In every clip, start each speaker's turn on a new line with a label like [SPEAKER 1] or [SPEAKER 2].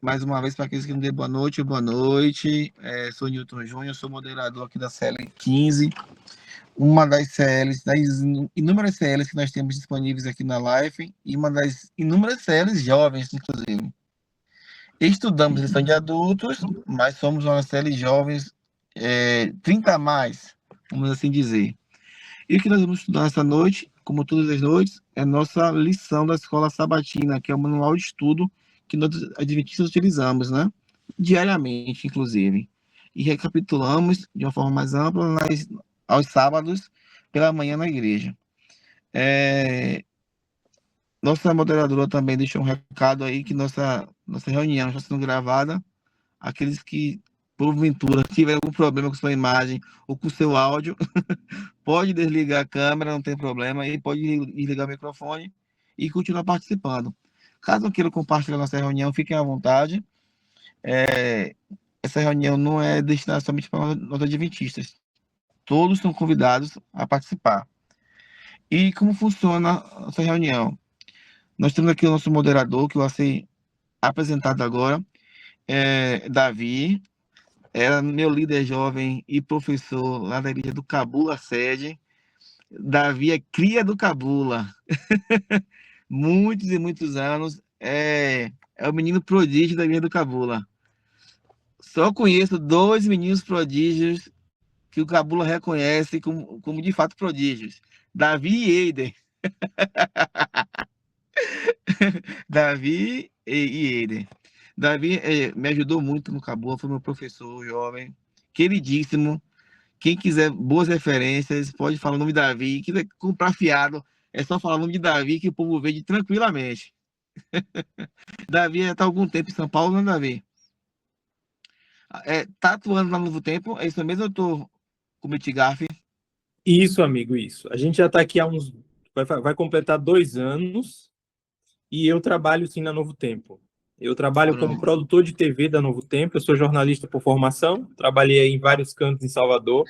[SPEAKER 1] mais uma vez, para aqueles que não dêem boa noite, boa noite. Sou Newton Júnior, sou moderador aqui da CL 15, uma das CLs, das inúmeras CLs que nós temos disponíveis aqui na live, e uma das inúmeras CLs jovens, inclusive. Estudamos lição de adultos, mas somos uma CL jovens 30 a mais, vamos assim dizer. E o que nós vamos estudar essa noite, como todas as noites, é a nossa lição da Escola Sabatina, que é o manual de estudo que nós adventistas utilizamos, né? Diariamente, inclusive. E recapitulamos de uma forma mais ampla aos sábados, pela manhã na igreja. Nossa moderadora também deixou um recado aí que nossa reunião está sendo gravada. Aqueles que, porventura, tiverem algum problema com sua imagem ou com seu áudio, pode desligar a câmera, não tem problema, e pode desligar o microfone e continuar participando. Caso queiram compartilhar nossa reunião, fiquem à vontade. Essa reunião não é destinada somente para nós adventistas. Todos são convidados a participar. E como funciona essa reunião? Nós temos aqui o nosso moderador, que vai ser apresentado agora, Davi. Era meu líder jovem e professor lá da igreja do Cabula Sede. Davi é cria do Cabula. Muitos e muitos anos. É o menino prodígio da igreja do Cabula. Só conheço 2 meninos prodígios que o Cabula reconhece como de fato prodígios. Davi e Eider. Davi e Eider. Davi me ajudou muito no Cabula, foi meu professor jovem, queridíssimo. Quem quiser boas referências, pode falar o nome de Davi. Quem quiser comprar fiado, é só falar o nome de Davi que o povo vende tranquilamente. Davi está há algum tempo em São Paulo, não, Davi? Tá atuando na Novo Tempo? É isso mesmo ou eu tô com mitigafe?
[SPEAKER 2] Isso, amigo, isso. A gente já está aqui há uns... Vai completar 2 anos e eu trabalho, sim, na Novo Tempo. Eu trabalho como produtor de TV da Novo Tempo, eu sou jornalista por formação, trabalhei em vários cantos em Salvador,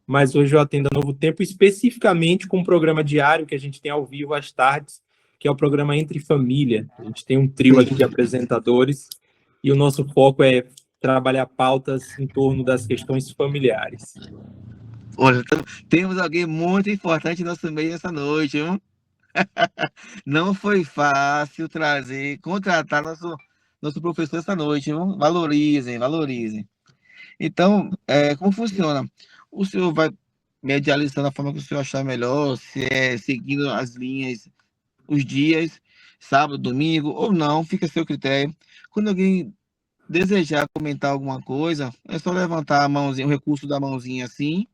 [SPEAKER 2] mas hoje eu atendo a Novo Tempo especificamente com um programa diário que a gente tem ao vivo às tardes, que é o programa Entre Família. A gente tem um trio aqui de apresentadores e o nosso foco é trabalhar pautas em torno das questões familiares.
[SPEAKER 1] Olha, temos alguém muito importante no nosso meio essa noite, viu? Não foi fácil contratar nosso professor essa noite, viu? Valorizem. Então, como funciona? O senhor vai mediar a lição da forma que o senhor achar melhor, se é seguindo as linhas, os dias, sábado, domingo, ou não, fica a seu critério. Quando alguém desejar comentar alguma coisa, é só levantar a mãozinha, o recurso da mãozinha assim,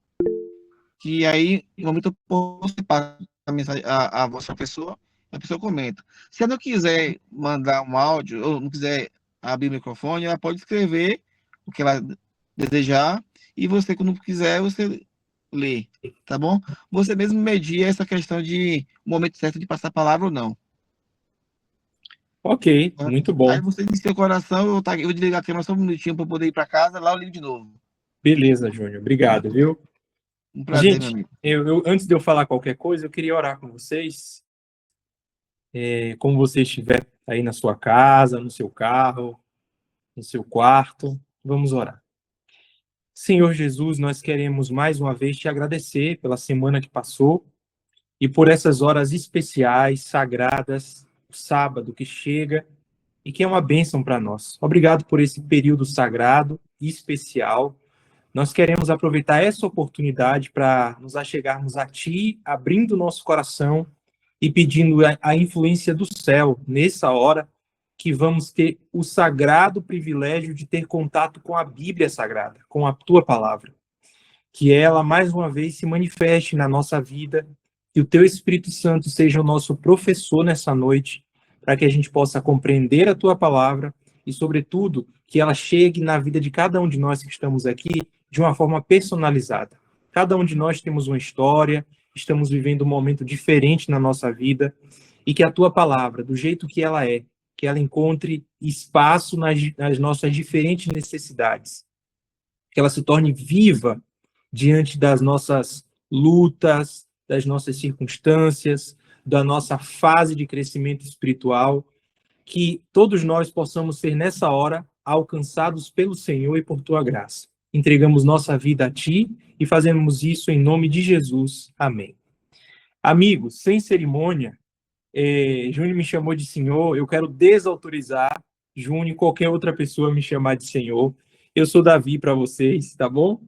[SPEAKER 1] que aí, no momento, eu posso passar a mensagem a vossa pessoa, a pessoa comenta. Se ela não quiser mandar um áudio, ou não quiser abrir o microfone, ela pode escrever o que ela desejar, e você, quando quiser, você lê, tá bom? Você mesmo medir essa questão de o momento certo de passar a palavra ou não.
[SPEAKER 2] Ok, muito bom.
[SPEAKER 1] Aí você disse seu coração, eu vou desligar a câmera só um minutinho para poder ir para casa, lá eu ligo de novo.
[SPEAKER 2] Beleza, Júnior. Obrigado, viu?
[SPEAKER 1] Um prazer,
[SPEAKER 2] gente,
[SPEAKER 1] meu amigo.
[SPEAKER 2] Antes de eu falar qualquer coisa, eu queria orar com vocês. Como você estiver aí na sua casa, no seu carro, no seu quarto, vamos orar. Senhor Jesus, nós queremos mais uma vez te agradecer pela semana que passou e por essas horas especiais, sagradas, o sábado que chega e que é uma bênção para nós. Obrigado por esse período sagrado e especial. Nós queremos aproveitar essa oportunidade para nos achegarmos a Ti, abrindo nosso coração e pedindo a influência do céu nessa hora que vamos ter o sagrado privilégio de ter contato com a Bíblia Sagrada, com a Tua Palavra. Que ela, mais uma vez, se manifeste na nossa vida, que o Teu Espírito Santo seja o nosso professor nessa noite, para que a gente possa compreender a Tua Palavra e, sobretudo, que ela chegue na vida de cada um de nós que estamos aqui de uma forma personalizada. Cada um de nós temos uma história, estamos vivendo um momento diferente na nossa vida, e que a Tua Palavra, do jeito que ela encontre espaço nas nossas diferentes necessidades, que ela se torne viva diante das nossas lutas, das nossas circunstâncias, da nossa fase de crescimento espiritual, que todos nós possamos ser, nessa hora, alcançados pelo Senhor e por tua graça. Entregamos nossa vida a ti e fazemos isso em nome de Jesus. Amém. Amigos, sem cerimônia, Júnior me chamou de senhor, eu quero desautorizar Júnior e qualquer outra pessoa me chamar de senhor. Eu sou Davi para vocês, tá bom?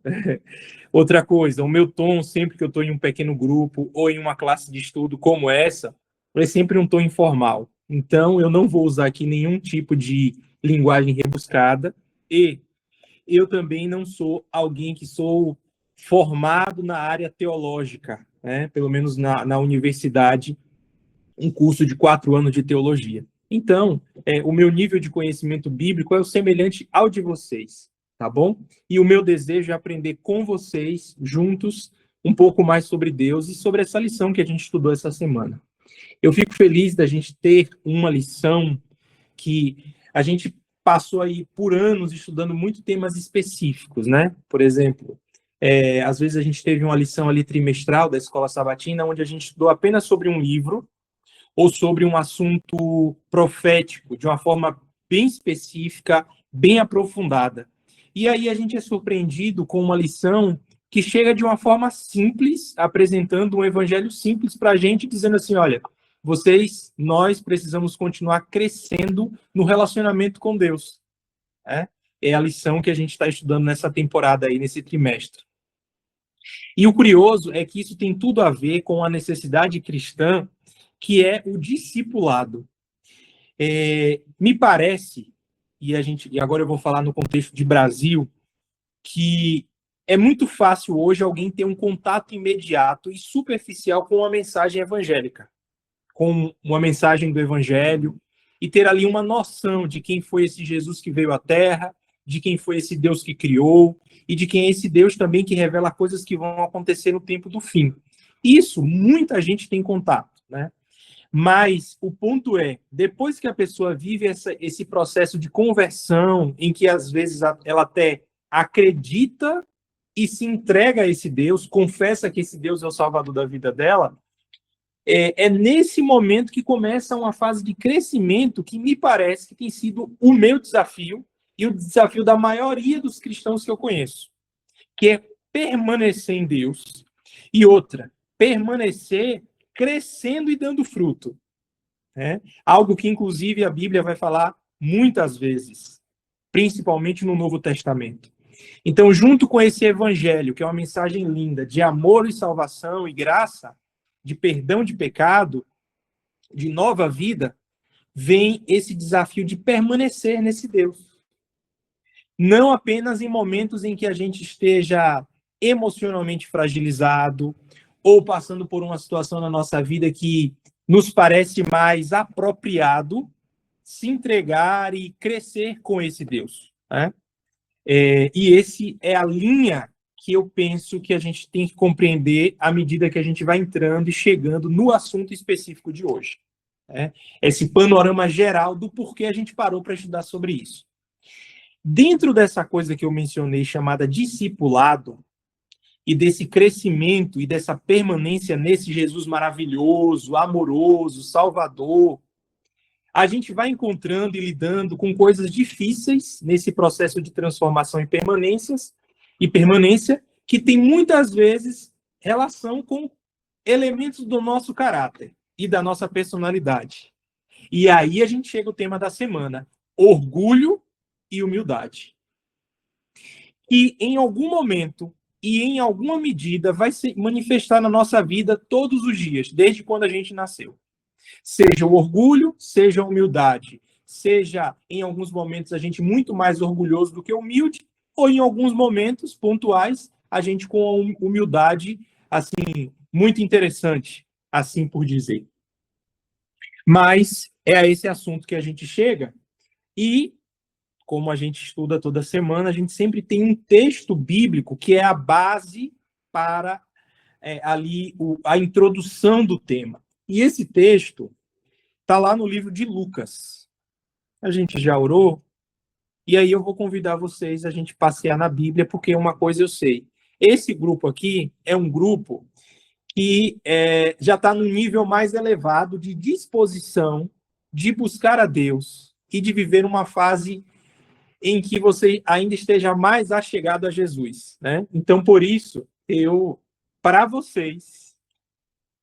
[SPEAKER 2] Outra coisa, o meu tom, sempre que eu estou em um pequeno grupo ou em uma classe de estudo como essa, é sempre um tom informal. Então, eu não vou usar aqui nenhum tipo de linguagem rebuscada e eu também não sou alguém que sou formado na área teológica, né? Pelo menos na universidade, um curso de 4 anos de teologia. Então, o meu nível de conhecimento bíblico é o semelhante ao de vocês, tá bom? E o meu desejo é aprender com vocês, juntos, um pouco mais sobre Deus e sobre essa lição que a gente estudou essa semana. Eu fico feliz da gente ter uma lição que a gente passou aí por anos estudando muito temas específicos, né? Por exemplo, às vezes a gente teve uma lição ali trimestral da Escola Sabatina, onde a gente estudou apenas sobre um livro ou sobre um assunto profético, de uma forma bem específica, bem aprofundada. E aí a gente é surpreendido com uma lição que chega de uma forma simples, apresentando um evangelho simples para a gente, dizendo assim, olha, nós precisamos continuar crescendo no relacionamento com Deus. É a lição que a gente está estudando nessa temporada aí, nesse trimestre. E o curioso é que isso tem tudo a ver com a necessidade cristã, que é o discipulado. Me parece, e agora eu vou falar no contexto de Brasil, que é muito fácil hoje alguém ter um contato imediato e superficial com uma mensagem evangélica, com uma mensagem do evangelho, e ter ali uma noção de quem foi esse Jesus que veio à Terra, de quem foi esse Deus que criou, e de quem é esse Deus também que revela coisas que vão acontecer no tempo do fim. Isso, muita gente tem contato, né? Mas o ponto é, depois que a pessoa vive esse processo de conversão, em que às vezes ela até acredita e se entrega a esse Deus, confessa que esse Deus é o salvador da vida dela, é nesse momento que começa uma fase de crescimento que me parece que tem sido o meu desafio e o desafio da maioria dos cristãos que eu conheço, que é permanecer em Deus. E outra, permanecer crescendo e dando fruto. Algo que, inclusive, a Bíblia vai falar muitas vezes, principalmente no Novo Testamento. Então, junto com esse evangelho, que é uma mensagem linda de amor e salvação e graça, de perdão de pecado, de nova vida, vem esse desafio de permanecer nesse Deus. Não apenas em momentos em que a gente esteja emocionalmente fragilizado ou passando por uma situação na nossa vida que nos parece mais apropriado se entregar e crescer com esse Deus. E esse é a linha que eu penso que a gente tem que compreender à medida que a gente vai entrando e chegando no assunto específico de hoje. Esse panorama geral do porquê a gente parou para estudar sobre isso. Dentro dessa coisa que eu mencionei, chamada discipulado, e desse crescimento e dessa permanência nesse Jesus maravilhoso, amoroso, salvador, a gente vai encontrando e lidando com coisas difíceis nesse processo de transformação e permanência, que tem muitas vezes relação com elementos do nosso caráter e da nossa personalidade. E aí a gente chega ao tema da semana: orgulho e humildade. E em algum momento e em alguma medida vai se manifestar na nossa vida todos os dias, desde quando a gente nasceu. Seja o orgulho, seja a humildade, seja em alguns momentos a gente muito mais orgulhoso do que humilde, ou em alguns momentos pontuais a gente com a humildade assim muito interessante, assim por dizer. Mas é a esse assunto que a gente chega e, como a gente estuda toda semana, a gente sempre tem um texto bíblico que é a base para a introdução do tema. E esse texto está lá no livro de Lucas. A gente já orou, e aí eu vou convidar vocês a gente passear na Bíblia, porque uma coisa eu sei. Esse grupo aqui é um grupo que já está num nível mais elevado de disposição de buscar a Deus e de viver uma fase em que você ainda esteja mais achegado a Jesus, né? Então, por isso, para vocês,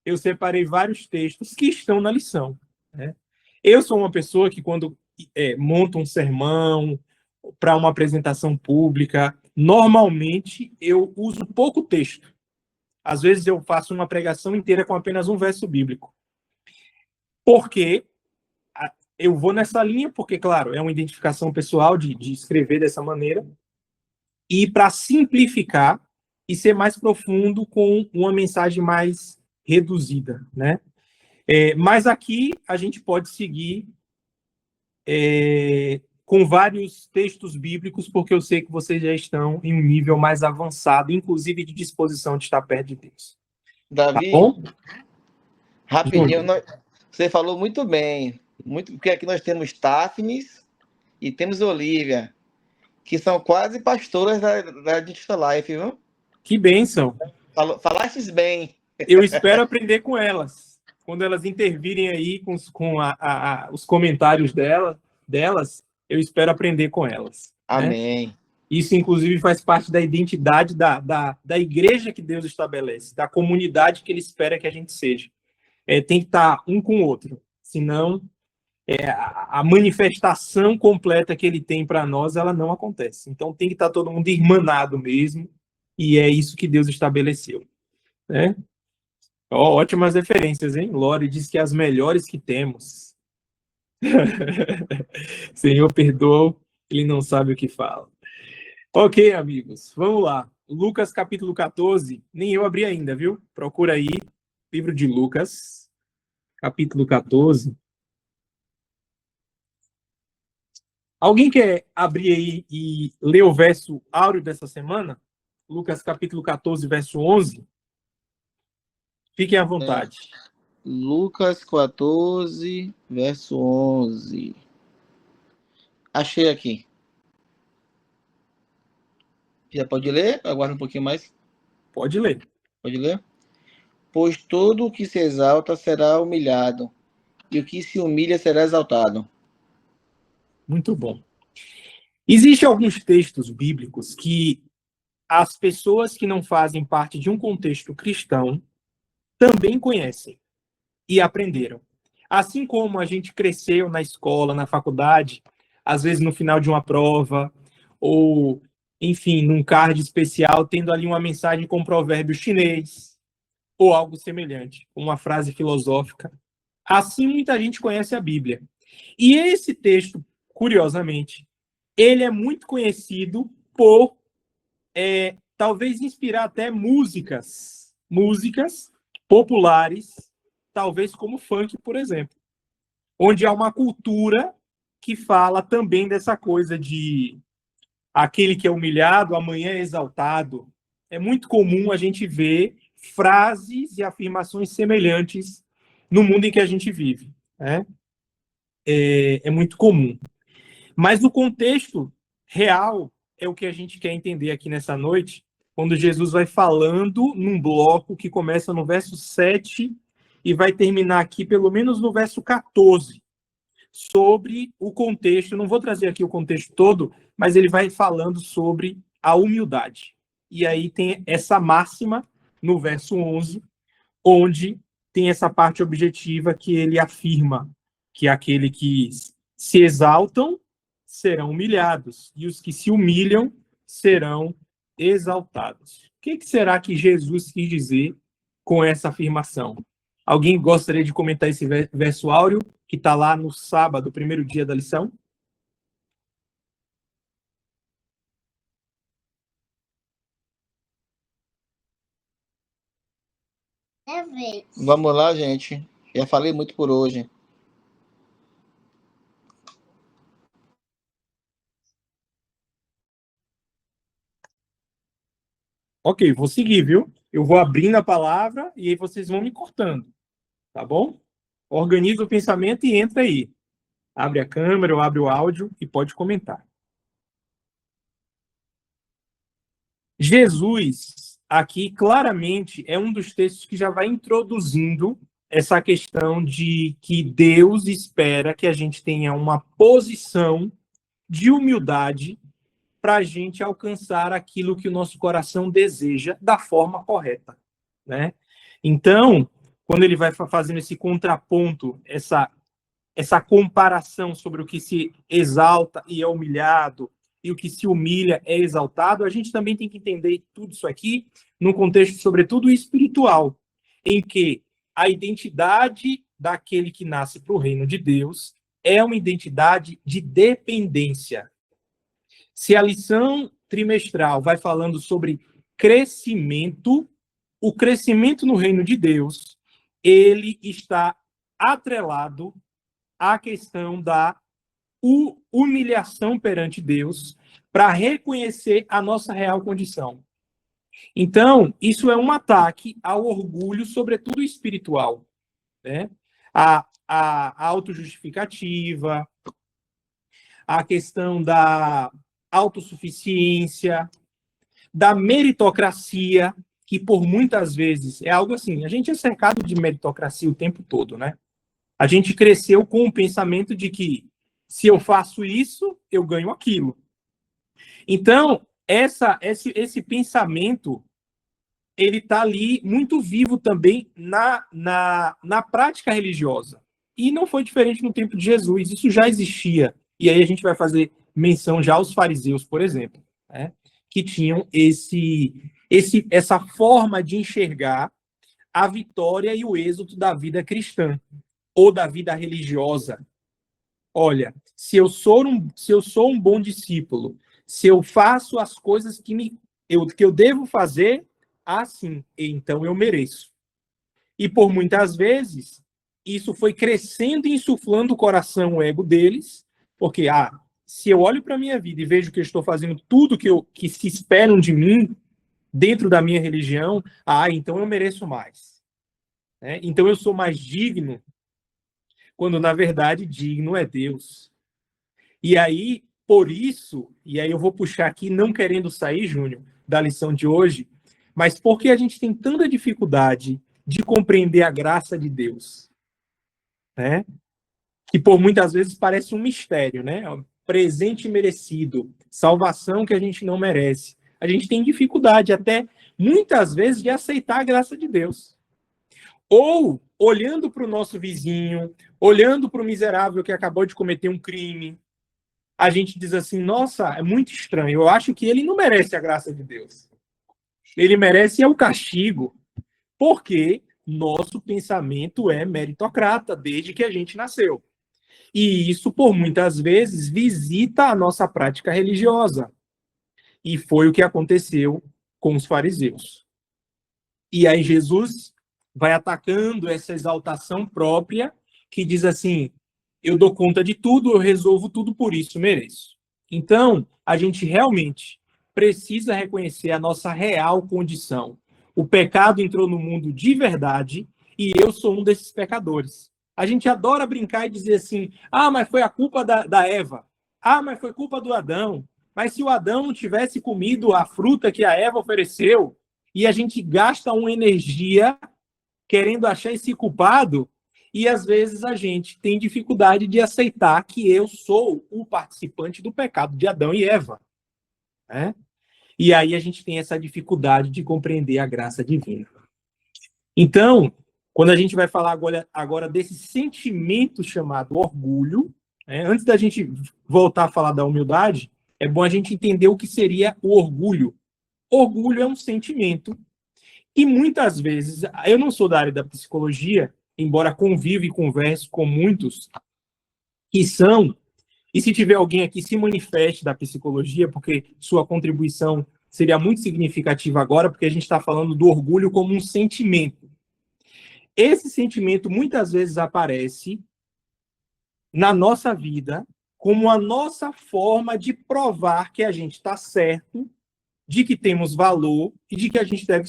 [SPEAKER 2] eu separei vários textos que estão na lição, né? Eu sou uma pessoa que, quando monto um sermão para uma apresentação pública, normalmente eu uso pouco texto. Às vezes eu faço uma pregação inteira com apenas um verso bíblico. Porque eu vou nessa linha, porque, claro, é uma identificação pessoal de escrever dessa maneira, e para simplificar e ser mais profundo com uma mensagem mais reduzida, né? Mas aqui a gente pode seguir com vários textos bíblicos, porque eu sei que vocês já estão em um nível mais avançado, inclusive de disposição de estar perto de Deus. Tá
[SPEAKER 1] Davi,
[SPEAKER 2] bom?
[SPEAKER 1] rapidinho, você falou muito bem, porque aqui nós temos Tafnis e temos Olivia, que são quase pastoras da Digital Life, viu?
[SPEAKER 2] Que bênção!
[SPEAKER 1] Falastes bem.
[SPEAKER 2] Eu espero aprender com elas. Quando elas intervirem aí com os comentários delas, eu espero aprender com elas.
[SPEAKER 1] Amém.
[SPEAKER 2] Né? Isso, inclusive, faz parte da identidade da igreja que Deus estabelece, da comunidade que Ele espera que a gente seja. Tem que estar um com o outro, senão a manifestação completa que Ele tem para nós, ela não acontece. Então, tem que estar todo mundo irmanado mesmo, e é isso que Deus estabeleceu. Né? Ótimas referências, hein? Lore diz que as melhores que temos. Senhor, perdoa, ele não sabe o que fala. Ok, amigos, vamos lá. Lucas capítulo 14, nem eu abri ainda, viu? Procura aí, livro de Lucas, capítulo 14. Alguém quer abrir aí e ler o verso áureo dessa semana? Lucas capítulo 14, verso 11. Fiquem à vontade.
[SPEAKER 1] Lucas 14, verso 11. Achei aqui. Já pode ler? Aguarda um pouquinho mais.
[SPEAKER 2] Pode ler.
[SPEAKER 1] Pode ler? Pois todo o que se exalta será humilhado, e o que se humilha será exaltado.
[SPEAKER 2] Muito bom. Existem alguns textos bíblicos que as pessoas que não fazem parte de um contexto cristão também conhecem e aprenderam. Assim como a gente cresceu na escola, na faculdade, às vezes no final de uma prova, ou, enfim, num card especial, tendo ali uma mensagem com um provérbio chinês, ou algo semelhante, uma frase filosófica. Assim, muita gente conhece a Bíblia. E esse texto, curiosamente, ele é muito conhecido por talvez inspirar até músicas populares, talvez como funk, por exemplo, onde há uma cultura que fala também dessa coisa de aquele que é humilhado, amanhã é exaltado. É muito comum a gente ver frases e afirmações semelhantes no mundo em que a gente vive. Né? É muito comum. Mas no contexto real, é o que a gente quer entender aqui nessa noite, quando Jesus vai falando num bloco que começa no verso 7 e vai terminar aqui pelo menos no verso 14, sobre o contexto. Não vou trazer aqui o contexto todo, mas ele vai falando sobre a humildade. E aí tem essa máxima no verso 11, onde tem essa parte objetiva que ele afirma que aquele que se exaltam serão humilhados, e os que se humilham serão exaltados. O que será que Jesus quis dizer com essa afirmação? Alguém gostaria de comentar esse verso áureo, que está lá no sábado, primeiro dia da lição?
[SPEAKER 1] Vamos lá, gente. Já falei muito por hoje.
[SPEAKER 2] Ok, vou seguir, viu? Eu vou abrindo a palavra e aí vocês vão me cortando, tá bom? Organiza o pensamento e entra aí. Abre a câmera ou abre o áudio e pode comentar. Jesus, aqui, claramente, é um dos textos que já vai introduzindo essa questão de que Deus espera que a gente tenha uma posição de humildade para a gente alcançar aquilo que o nosso coração deseja da forma correta, né? Então, quando ele vai fazendo esse contraponto, essa comparação sobre o que se exalta e é humilhado, e o que se humilha é exaltado, a gente também tem que entender tudo isso aqui num contexto, sobretudo, espiritual, em que a identidade daquele que nasce para o reino de Deus é uma identidade de dependência. Se a lição trimestral vai falando sobre crescimento, o crescimento no reino de Deus, ele está atrelado à questão da humilhação perante Deus para reconhecer a nossa real condição. Então, isso é um ataque ao orgulho, sobretudo espiritual, né? A autojustificativa, a questão da autossuficiência, da meritocracia, que por muitas vezes é algo assim, a gente é cercado de meritocracia o tempo todo, né? A gente cresceu com o pensamento de que se eu faço isso, eu ganho aquilo. Então, esse pensamento, ele está ali muito vivo também na prática religiosa. E não foi diferente no tempo de Jesus, isso já existia. E aí a gente vai fazer menção já aos fariseus, por exemplo, né, que tinham essa forma de enxergar a vitória e o êxito da vida cristã, ou da vida religiosa. Olha, se eu sou um bom discípulo, se eu faço as coisas que eu devo fazer, assim, então eu mereço. E por muitas vezes, isso foi crescendo e insuflando o coração, o ego deles, porque, se eu olho para a minha vida e vejo que eu estou fazendo tudo que se esperam de mim, dentro da minha religião, então eu mereço mais. Né? Então eu sou mais digno, quando na verdade digno é Deus. E aí, por isso, e aí eu vou puxar aqui, não querendo sair, Júnior, da lição de hoje, mas porque a gente tem tanta dificuldade de compreender a graça de Deus, né? Que por muitas vezes parece um mistério, né? Presente merecido, salvação que a gente não merece. A gente tem dificuldade até, muitas vezes, de aceitar a graça de Deus. Ou, olhando para o nosso vizinho, olhando para o miserável que acabou de cometer um crime, a gente diz assim, nossa, é muito estranho, eu acho que ele não merece a graça de Deus. Ele merece o castigo, porque nosso pensamento é meritocrata desde que a gente nasceu. E isso, por muitas vezes, visita a nossa prática religiosa. E foi o que aconteceu com os fariseus. E aí Jesus vai atacando essa exaltação própria, que diz assim, eu dou conta de tudo, eu resolvo tudo, por isso mereço. Então, a gente realmente precisa reconhecer a nossa real condição. O pecado entrou no mundo de verdade e eu sou um desses pecadores. A gente adora brincar e dizer assim, mas foi a culpa da Eva. Mas foi culpa do Adão. Mas se o Adão não tivesse comido a fruta que a Eva ofereceu, e a gente gasta uma energia querendo achar esse culpado, e às vezes a gente tem dificuldade de aceitar que eu sou o participante do pecado de Adão e Eva. Né? E aí a gente tem essa dificuldade de compreender a graça divina. Então, quando a gente vai falar agora desse sentimento chamado orgulho, antes da gente voltar a falar da humildade, é bom a gente entender o que seria o orgulho. Orgulho é um sentimento e muitas vezes, eu não sou da área da psicologia, embora conviva e converse com muitos que são, e se tiver alguém aqui, se manifeste da psicologia, porque sua contribuição seria muito significativa agora, porque a gente está falando do orgulho como um sentimento. Esse sentimento muitas vezes aparece na nossa vida como a nossa forma de provar que a gente está certo, de que temos valor e de que a gente deve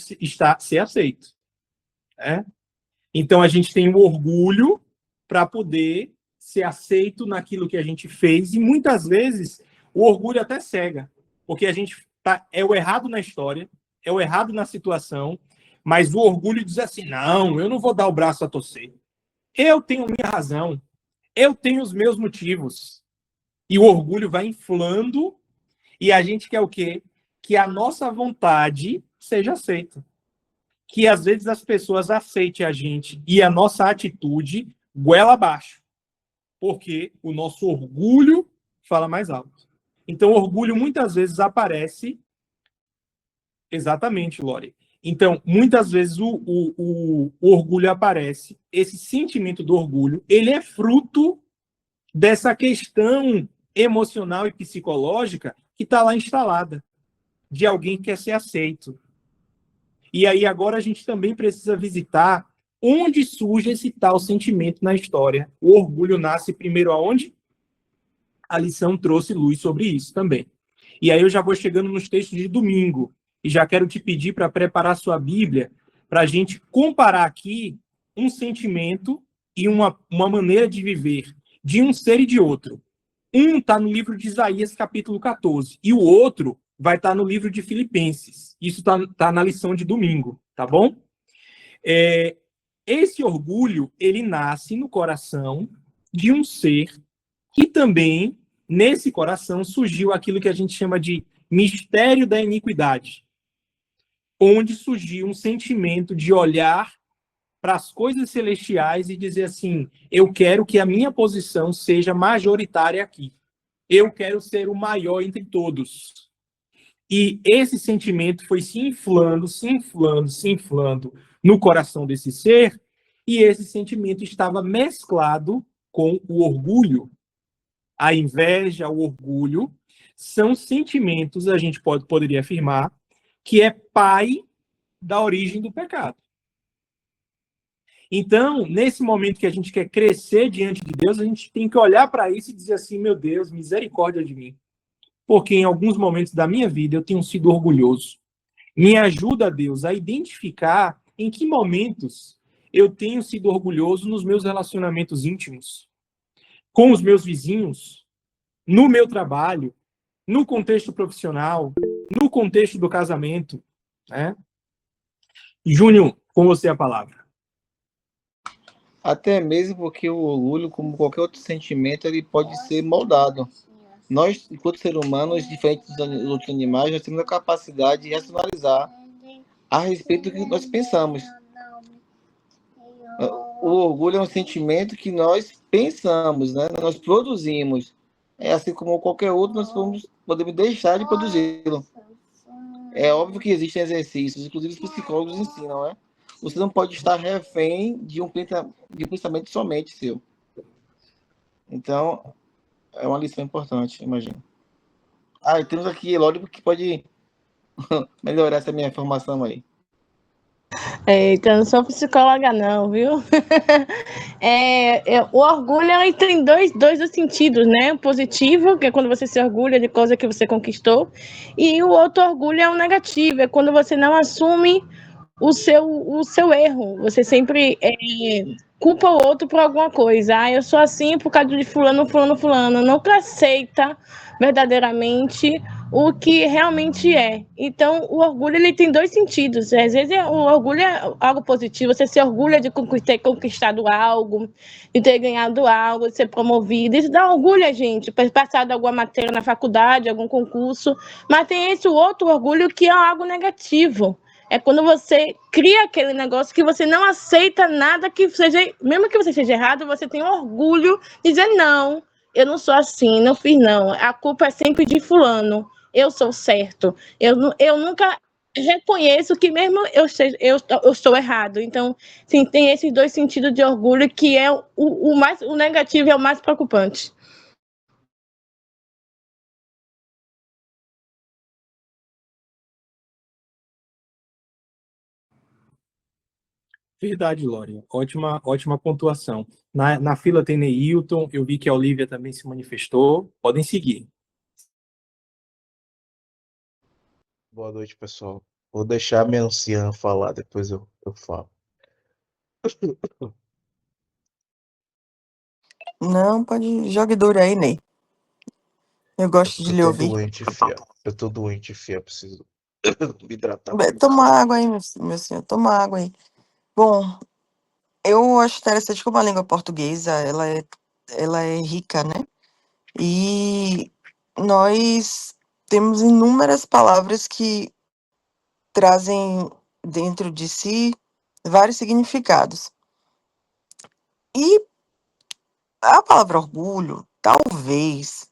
[SPEAKER 2] ser aceito. Né? Então, a gente tem o orgulho para poder ser aceito naquilo que a gente fez e, muitas vezes, o orgulho até cega, porque a gente é o errado na história, é o errado na situação, Mas o orgulho diz assim, não, eu não vou dar o braço a torcer. Eu tenho minha razão. Eu tenho os meus motivos. E o orgulho vai inflando e a gente quer o quê? Que a nossa vontade seja aceita. Que às vezes as pessoas aceitem a gente e a nossa atitude goela abaixo. Porque o nosso orgulho fala mais alto. Então, o orgulho muitas vezes aparece. Exatamente, Lore. Então, muitas vezes o orgulho aparece. Esse sentimento do orgulho, ele é fruto dessa questão emocional e psicológica que está lá instalada, de alguém que quer ser aceito. E aí agora a gente também precisa visitar onde surge esse tal sentimento na história. O orgulho nasce primeiro aonde? A lição trouxe luz sobre isso também. E aí eu já vou chegando nos textos de domingo, e já quero te pedir para preparar sua Bíblia, para a gente comparar aqui um sentimento e uma maneira de viver de um ser e de outro. Um está no livro de Isaías, capítulo 14, e o outro vai estar no livro de Filipenses. Isso está na lição de domingo, tá bom? Esse orgulho, ele nasce no coração de um ser que também, nesse coração, surgiu aquilo que a gente chama de mistério da iniquidade, onde surgiu um sentimento de olhar para as coisas celestiais e dizer assim, eu quero que a minha posição seja majoritária aqui. Eu quero ser o maior entre todos. E esse sentimento foi se inflando, se inflando, se inflando no coração desse ser, e esse sentimento estava mesclado com o orgulho. A inveja, o orgulho, são sentimentos, a gente poderia afirmar, que é pai da origem do pecado. Então, nesse momento que a gente quer crescer diante de Deus, a gente tem que olhar para isso e dizer assim, meu Deus, misericórdia de mim. Porque em alguns momentos da minha vida eu tenho sido orgulhoso. Me ajuda, Deus, a identificar em que momentos eu tenho sido orgulhoso nos meus relacionamentos íntimos, com os meus vizinhos, no meu trabalho, no contexto profissional, no contexto do casamento, né? Júnior, com você a palavra.
[SPEAKER 1] Até mesmo porque o orgulho, como qualquer outro sentimento, ele pode ser moldado. Nós, enquanto seres humanos, diferentes dos outros animais, nós temos a capacidade de racionalizar a respeito do que nós pensamos. O orgulho é um sentimento que nós pensamos, né? Nós produzimos. É assim como qualquer outro, nós podemos deixar de produzi-lo. É óbvio que existem exercícios, inclusive os psicólogos ensinam, né? Você não pode estar refém de um pensamento somente seu. Então, é uma lição importante, imagino. E temos aqui Elódio que pode melhorar essa minha informação aí.
[SPEAKER 3] Eita, eu não sou psicóloga não, viu? O orgulho ele tem dois sentidos, né? O positivo, que é quando você se orgulha de coisa que você conquistou, e o outro orgulho é o negativo, é quando você não assume o seu erro. Você sempre culpa o outro por alguma coisa. Eu sou assim por causa de fulano. Nunca aceita verdadeiramente o que realmente é. Então, o orgulho ele tem dois sentidos. Às vezes, o orgulho é algo positivo. Você se orgulha de ter conquistado algo, de ter ganhado algo, de ser promovido. Isso dá orgulho a gente, passar de alguma matéria na faculdade, algum concurso. Mas tem esse outro orgulho que é algo negativo. É quando você cria aquele negócio que você não aceita nada que seja, mesmo que você seja errado, você tem orgulho de dizer não, eu não sou assim, não fiz não, a culpa é sempre de fulano, eu sou certo, eu nunca reconheço que mesmo eu estou errado. Então, sim, tem esses dois sentidos de orgulho que é o negativo é o mais preocupante.
[SPEAKER 2] Verdade, Lória. Ótima pontuação. Na fila tem Neilton, eu vi que a Olivia também se manifestou. Podem seguir.
[SPEAKER 4] Boa noite, pessoal. Vou deixar a minha anciã falar, depois eu falo.
[SPEAKER 5] Não, pode jogue duro aí, Ney. Eu gosto de lhe
[SPEAKER 4] Eu tô
[SPEAKER 5] ouvir.
[SPEAKER 4] doente, fia. Eu tô doente, fia. Preciso Me hidratar um
[SPEAKER 5] Toma água aí, meu senhor, toma água aí. Bom, eu acho interessante como a língua portuguesa, ela é rica, né? E nós temos inúmeras palavras que trazem dentro de si vários significados. E a palavra orgulho, talvez,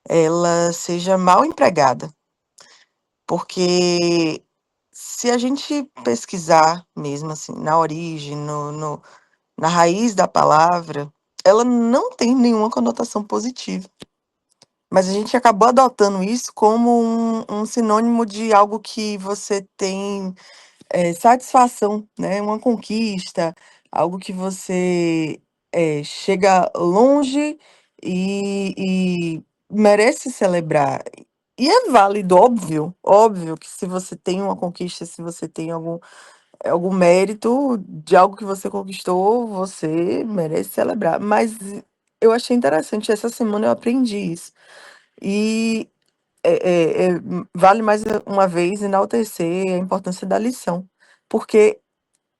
[SPEAKER 5] ela seja mal empregada, porque se a gente pesquisar mesmo assim, na origem, na raiz da palavra, ela não tem nenhuma conotação positiva. Mas a gente acabou adotando isso como um sinônimo de algo que você tem satisfação, né? Uma conquista, algo que você chega longe e merece celebrar. E é válido, óbvio que se você tem uma conquista, se você tem algum mérito de algo que você conquistou, você merece celebrar. Mas eu achei interessante, essa semana eu aprendi isso. E vale mais uma vez enaltecer a importância da lição, porque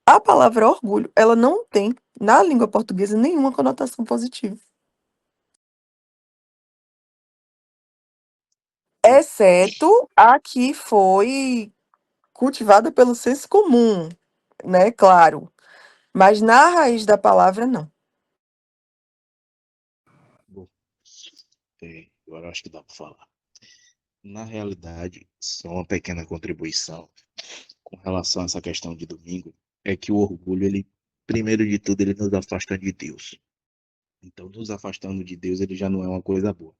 [SPEAKER 5] a palavra orgulho, ela não tem, na língua portuguesa, nenhuma conotação positiva, exceto a que foi cultivada pelo senso comum, né? Claro. Mas na raiz da palavra, não.
[SPEAKER 4] Bom, agora eu acho que dá para falar. Na realidade, só uma pequena contribuição com relação a essa questão de domingo, é que o orgulho, ele, primeiro de tudo, ele nos afasta de Deus. Então, nos afastando de Deus, ele já não é uma coisa boa.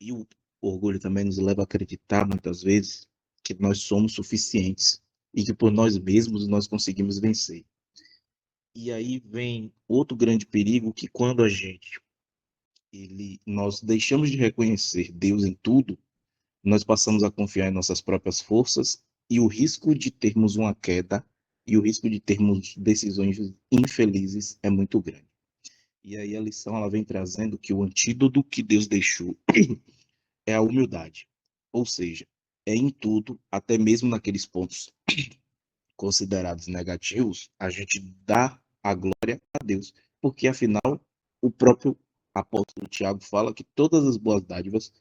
[SPEAKER 4] E o orgulho também nos leva a acreditar, muitas vezes, que nós somos suficientes e que por nós mesmos nós conseguimos vencer. E aí vem outro grande perigo, que quando nós deixamos de reconhecer Deus em tudo, nós passamos a confiar em nossas próprias forças e o risco de termos uma queda e o risco de termos decisões infelizes é muito grande. E aí a lição ela vem trazendo que o antídoto que Deus deixou é a humildade. Ou seja, é em tudo, até mesmo naqueles pontos considerados negativos, a gente dá a glória a Deus, porque afinal o próprio apóstolo Tiago fala que todas as boas dádivas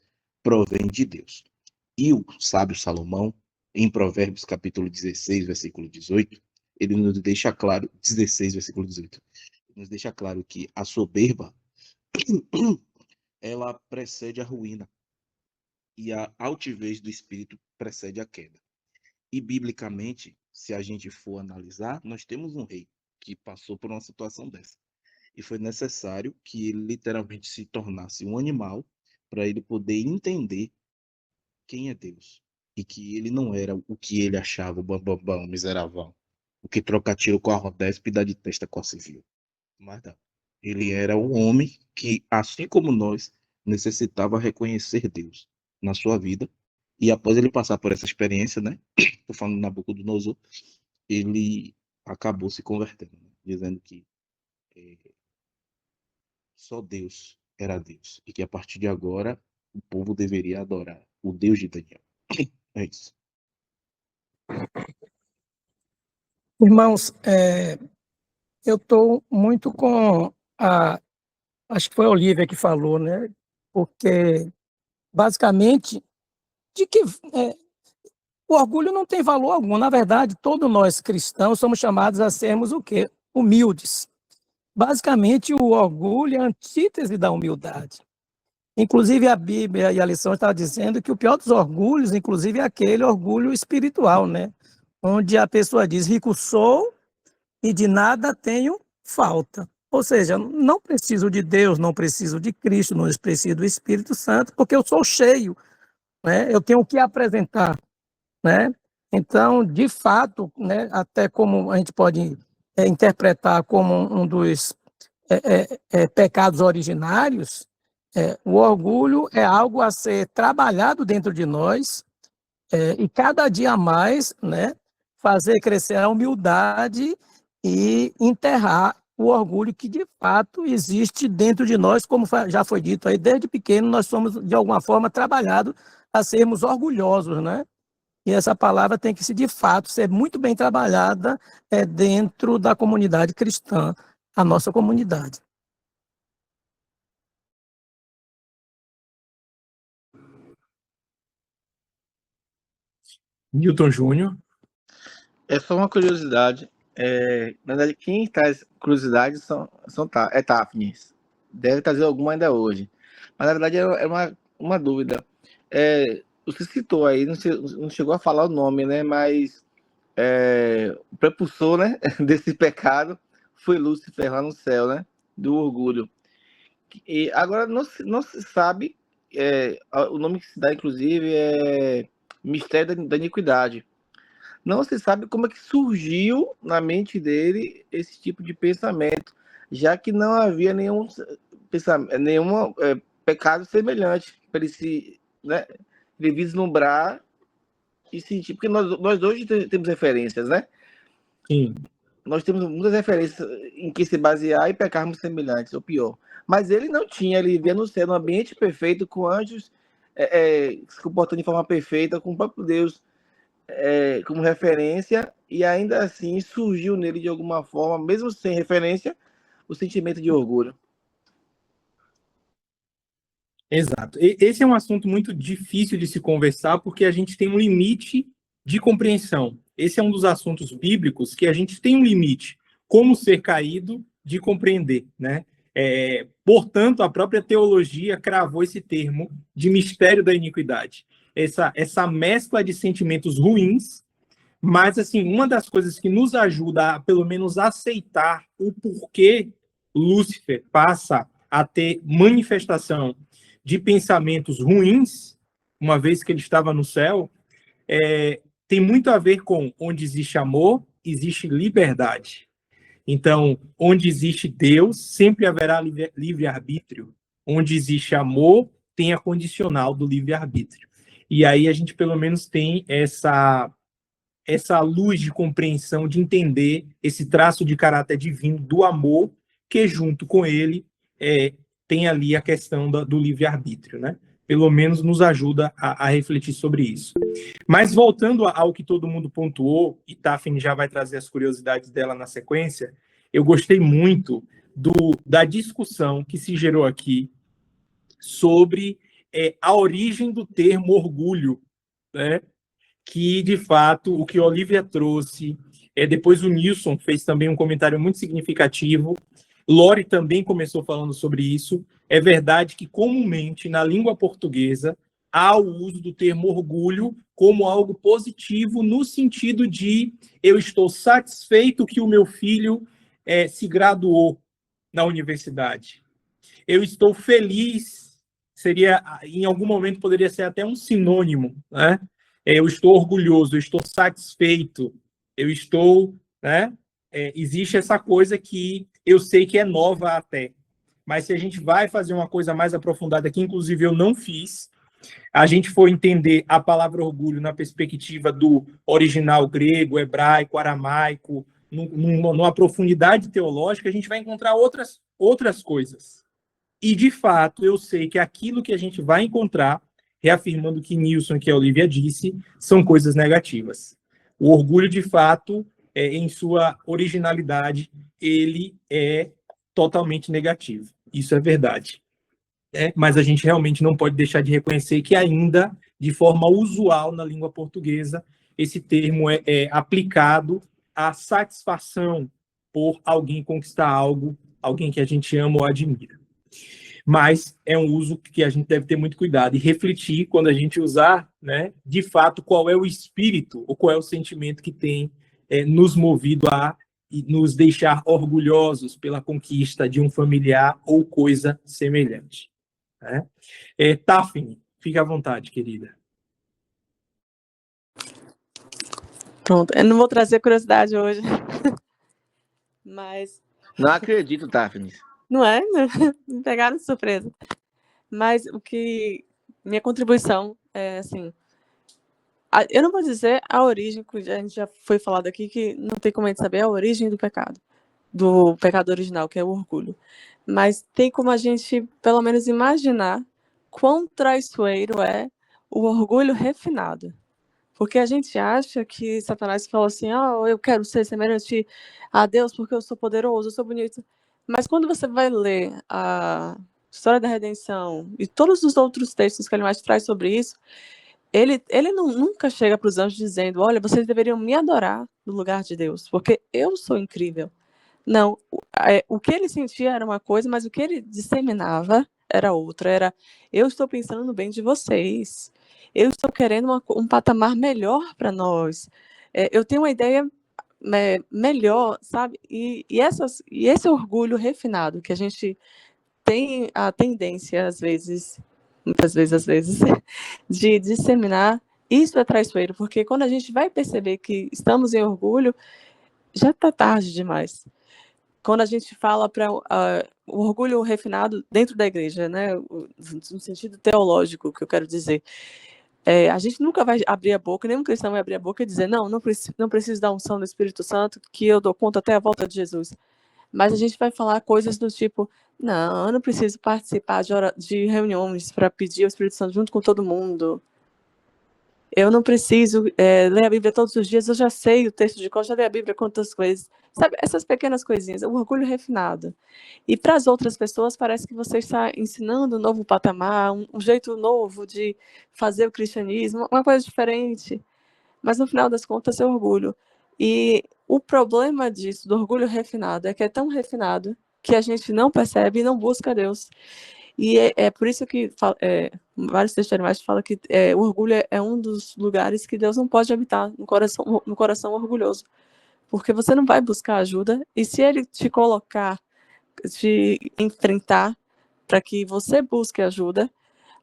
[SPEAKER 4] provêm de Deus. E o sábio Salomão, em Provérbios capítulo 16, versículo 18, ele nos deixa claro, 16, versículo 18, nos deixa claro que a soberba, ela precede a ruína, e a altivez do espírito precede a queda. E, biblicamente, se a gente for analisar, nós temos um rei que passou por uma situação dessa. E foi necessário que ele literalmente se tornasse um animal para ele poder entender quem é Deus. E que ele não era o que ele achava, o bambambam, o miseravão. O que troca tiro com a rodespa e dá de testa com a civil. Mas não. Ele era um homem que, assim como nós, necessitava reconhecer Deus na sua vida. E após ele passar por essa experiência, né? Estou falando de Nabucodonosor, ele acabou se convertendo, né? Dizendo que só Deus era Deus. E que a partir de agora o povo deveria adorar o Deus de Daniel. É isso.
[SPEAKER 6] Irmãos, eu estou muito com acho que foi a Olivia que falou, né? Porque, basicamente, de que o orgulho não tem valor algum. Na verdade, todos nós cristãos somos chamados a sermos o quê? Humildes. Basicamente, o orgulho é a antítese da humildade. Inclusive, a Bíblia e a lição está dizendo que o pior dos orgulhos, inclusive, é aquele orgulho espiritual, né? Onde a pessoa diz, rico sou e de nada tenho falta. Ou seja, não preciso de Deus, não preciso de Cristo, não preciso do Espírito Santo, porque eu sou cheio, né? Eu tenho o que apresentar, né? Então, de fato, né, até como a gente pode interpretar como um dos pecados originários, o orgulho é algo a ser trabalhado dentro de nós e cada dia mais, né, fazer crescer a humildade e enterrar o orgulho que de fato existe dentro de nós, como já foi dito aí, desde pequeno nós somos de alguma forma trabalhados a sermos orgulhosos, né? E essa palavra tem que, de fato, ser muito bem trabalhada dentro da comunidade cristã, a nossa comunidade.
[SPEAKER 2] Newton Júnior.
[SPEAKER 1] É só uma curiosidade. Na verdade, quem traz curiosidades é Tafnis. Deve trazer alguma ainda hoje. Mas, na verdade, é uma dúvida. Você citou aí, não chegou a falar o nome, né? Mas o prepulsor, né, desse pecado foi Lúcifer lá no céu, né? Do orgulho. E agora não se sabe, o nome que se dá, inclusive, é Mistério da Iniquidade. Não se sabe como é que surgiu na mente dele esse tipo de pensamento, já que não havia nenhum pecado semelhante para né, ele vislumbrar e sentir. Porque nós hoje temos referências, né?
[SPEAKER 2] Sim.
[SPEAKER 1] Nós temos muitas referências em que se basear e pecarmos semelhantes, ou pior. Mas ele não tinha, ele vivia no céu, num ambiente perfeito, com anjos se comportando de forma perfeita, com o próprio Deus como referência, e ainda assim surgiu nele de alguma forma, mesmo sem referência, o sentimento de orgulho.
[SPEAKER 2] Exato. Esse é um assunto muito difícil de se conversar, porque a gente tem um limite de compreensão. Esse é um dos assuntos bíblicos que a gente tem um limite, como ser caído, de compreender, né? Portanto, a própria teologia cravou esse termo de mistério da iniquidade. Essa mescla de sentimentos ruins, mas, assim, uma das coisas que nos ajuda a, pelo menos, aceitar o porquê Lúcifer passa a ter manifestação de pensamentos ruins, uma vez que ele estava no céu, tem muito a ver com onde existe amor, existe liberdade. Então, onde existe Deus, sempre haverá livre-arbítrio. Onde existe amor, tem a condicional do livre-arbítrio. E aí a gente, pelo menos, tem essa luz de compreensão, de entender esse traço de caráter divino do amor, que junto com ele tem ali a questão do livre-arbítrio, né? Pelo menos nos ajuda a refletir sobre isso. Mas voltando ao que todo mundo pontuou, e Tafni já vai trazer as curiosidades dela na sequência, eu gostei muito da discussão que se gerou aqui sobre a origem do termo orgulho, né? Que, de fato, o que Olivia trouxe, depois o Nilson fez também um comentário muito significativo, Lore também começou falando sobre isso. É verdade que, comumente, na língua portuguesa, há o uso do termo orgulho como algo positivo, no sentido de eu estou satisfeito que o meu filho se graduou na universidade. Eu estou feliz, em algum momento poderia ser até um sinônimo, né? Eu estou orgulhoso, eu estou satisfeito, eu estou, né? Existe essa coisa que eu sei que é nova até, mas se a gente vai fazer uma coisa mais aprofundada, que inclusive eu não fiz, a gente for entender a palavra orgulho na perspectiva do original grego, hebraico, aramaico, numa profundidade teológica, a gente vai encontrar outras coisas. E, de fato, eu sei que aquilo que a gente vai encontrar, reafirmando o que Nilson e que a Olivia disse, são coisas negativas. O orgulho, de fato, em sua originalidade, ele é totalmente negativo. Isso é verdade. Mas a gente realmente não pode deixar de reconhecer que ainda, de forma usual na língua portuguesa, esse termo é aplicado à satisfação por alguém conquistar algo, alguém que a gente ama ou admira. Mas é um uso que a gente deve ter muito cuidado e refletir quando a gente usar, né, de fato, qual é o espírito ou qual é o sentimento que tem nos movido a nos deixar orgulhosos pela conquista de um familiar ou coisa semelhante. Né? Tafni, fique à vontade, querida.
[SPEAKER 7] Pronto, eu não vou trazer curiosidade hoje, mas...
[SPEAKER 1] Não acredito, Tafni.
[SPEAKER 7] Não é? Me pegaram de surpresa. Mas minha contribuição é assim, eu não vou dizer a origem, que a gente já foi falado aqui, que não tem como a gente saber a origem do pecado original, que é o orgulho. Mas tem como a gente, pelo menos, imaginar quão traiçoeiro é o orgulho refinado. Porque a gente acha que Satanás fala assim, eu quero ser semelhante a Deus porque eu sou poderoso, eu sou bonito. Mas quando você vai ler a história da redenção e todos os outros textos que ele mais traz sobre isso, ele nunca chega para os anjos dizendo, olha, vocês deveriam me adorar no lugar de Deus, porque eu sou incrível. Não, o que ele sentia era uma coisa, mas o que ele disseminava era outra. Era, eu estou pensando no bem de vocês. Eu estou querendo um patamar melhor para nós. Eu tenho uma ideia melhor, sabe? E esse orgulho refinado que a gente tem a tendência, às vezes, às vezes, de disseminar, isso é traiçoeiro, porque quando a gente vai perceber que estamos em orgulho, já está tarde demais. Quando a gente fala para o orgulho refinado dentro da igreja, né, no sentido teológico, que eu quero dizer, a gente nunca vai abrir a boca, nenhum cristão vai abrir a boca e dizer, não preciso da unção do Espírito Santo, que eu dou conta até a volta de Jesus. Mas a gente vai falar coisas do tipo, não, eu não preciso participar de reuniões para pedir o Espírito Santo junto com todo mundo. Eu não preciso ler a Bíblia todos os dias, eu já sei o texto de cor, já li a Bíblia quantas vezes. Sabe, essas pequenas coisinhas, o orgulho refinado. E para as outras pessoas, parece que você está ensinando um novo patamar, um jeito novo de fazer o cristianismo, uma coisa diferente. Mas no final das contas é orgulho. E o problema disso, do orgulho refinado, é que é tão refinado que a gente não percebe e não busca Deus. E é por isso que vários textos animais falam que o orgulho é um dos lugares que Deus não pode habitar no coração orgulhoso. Porque você não vai buscar ajuda, e se ele te colocar, te enfrentar para que você busque ajuda,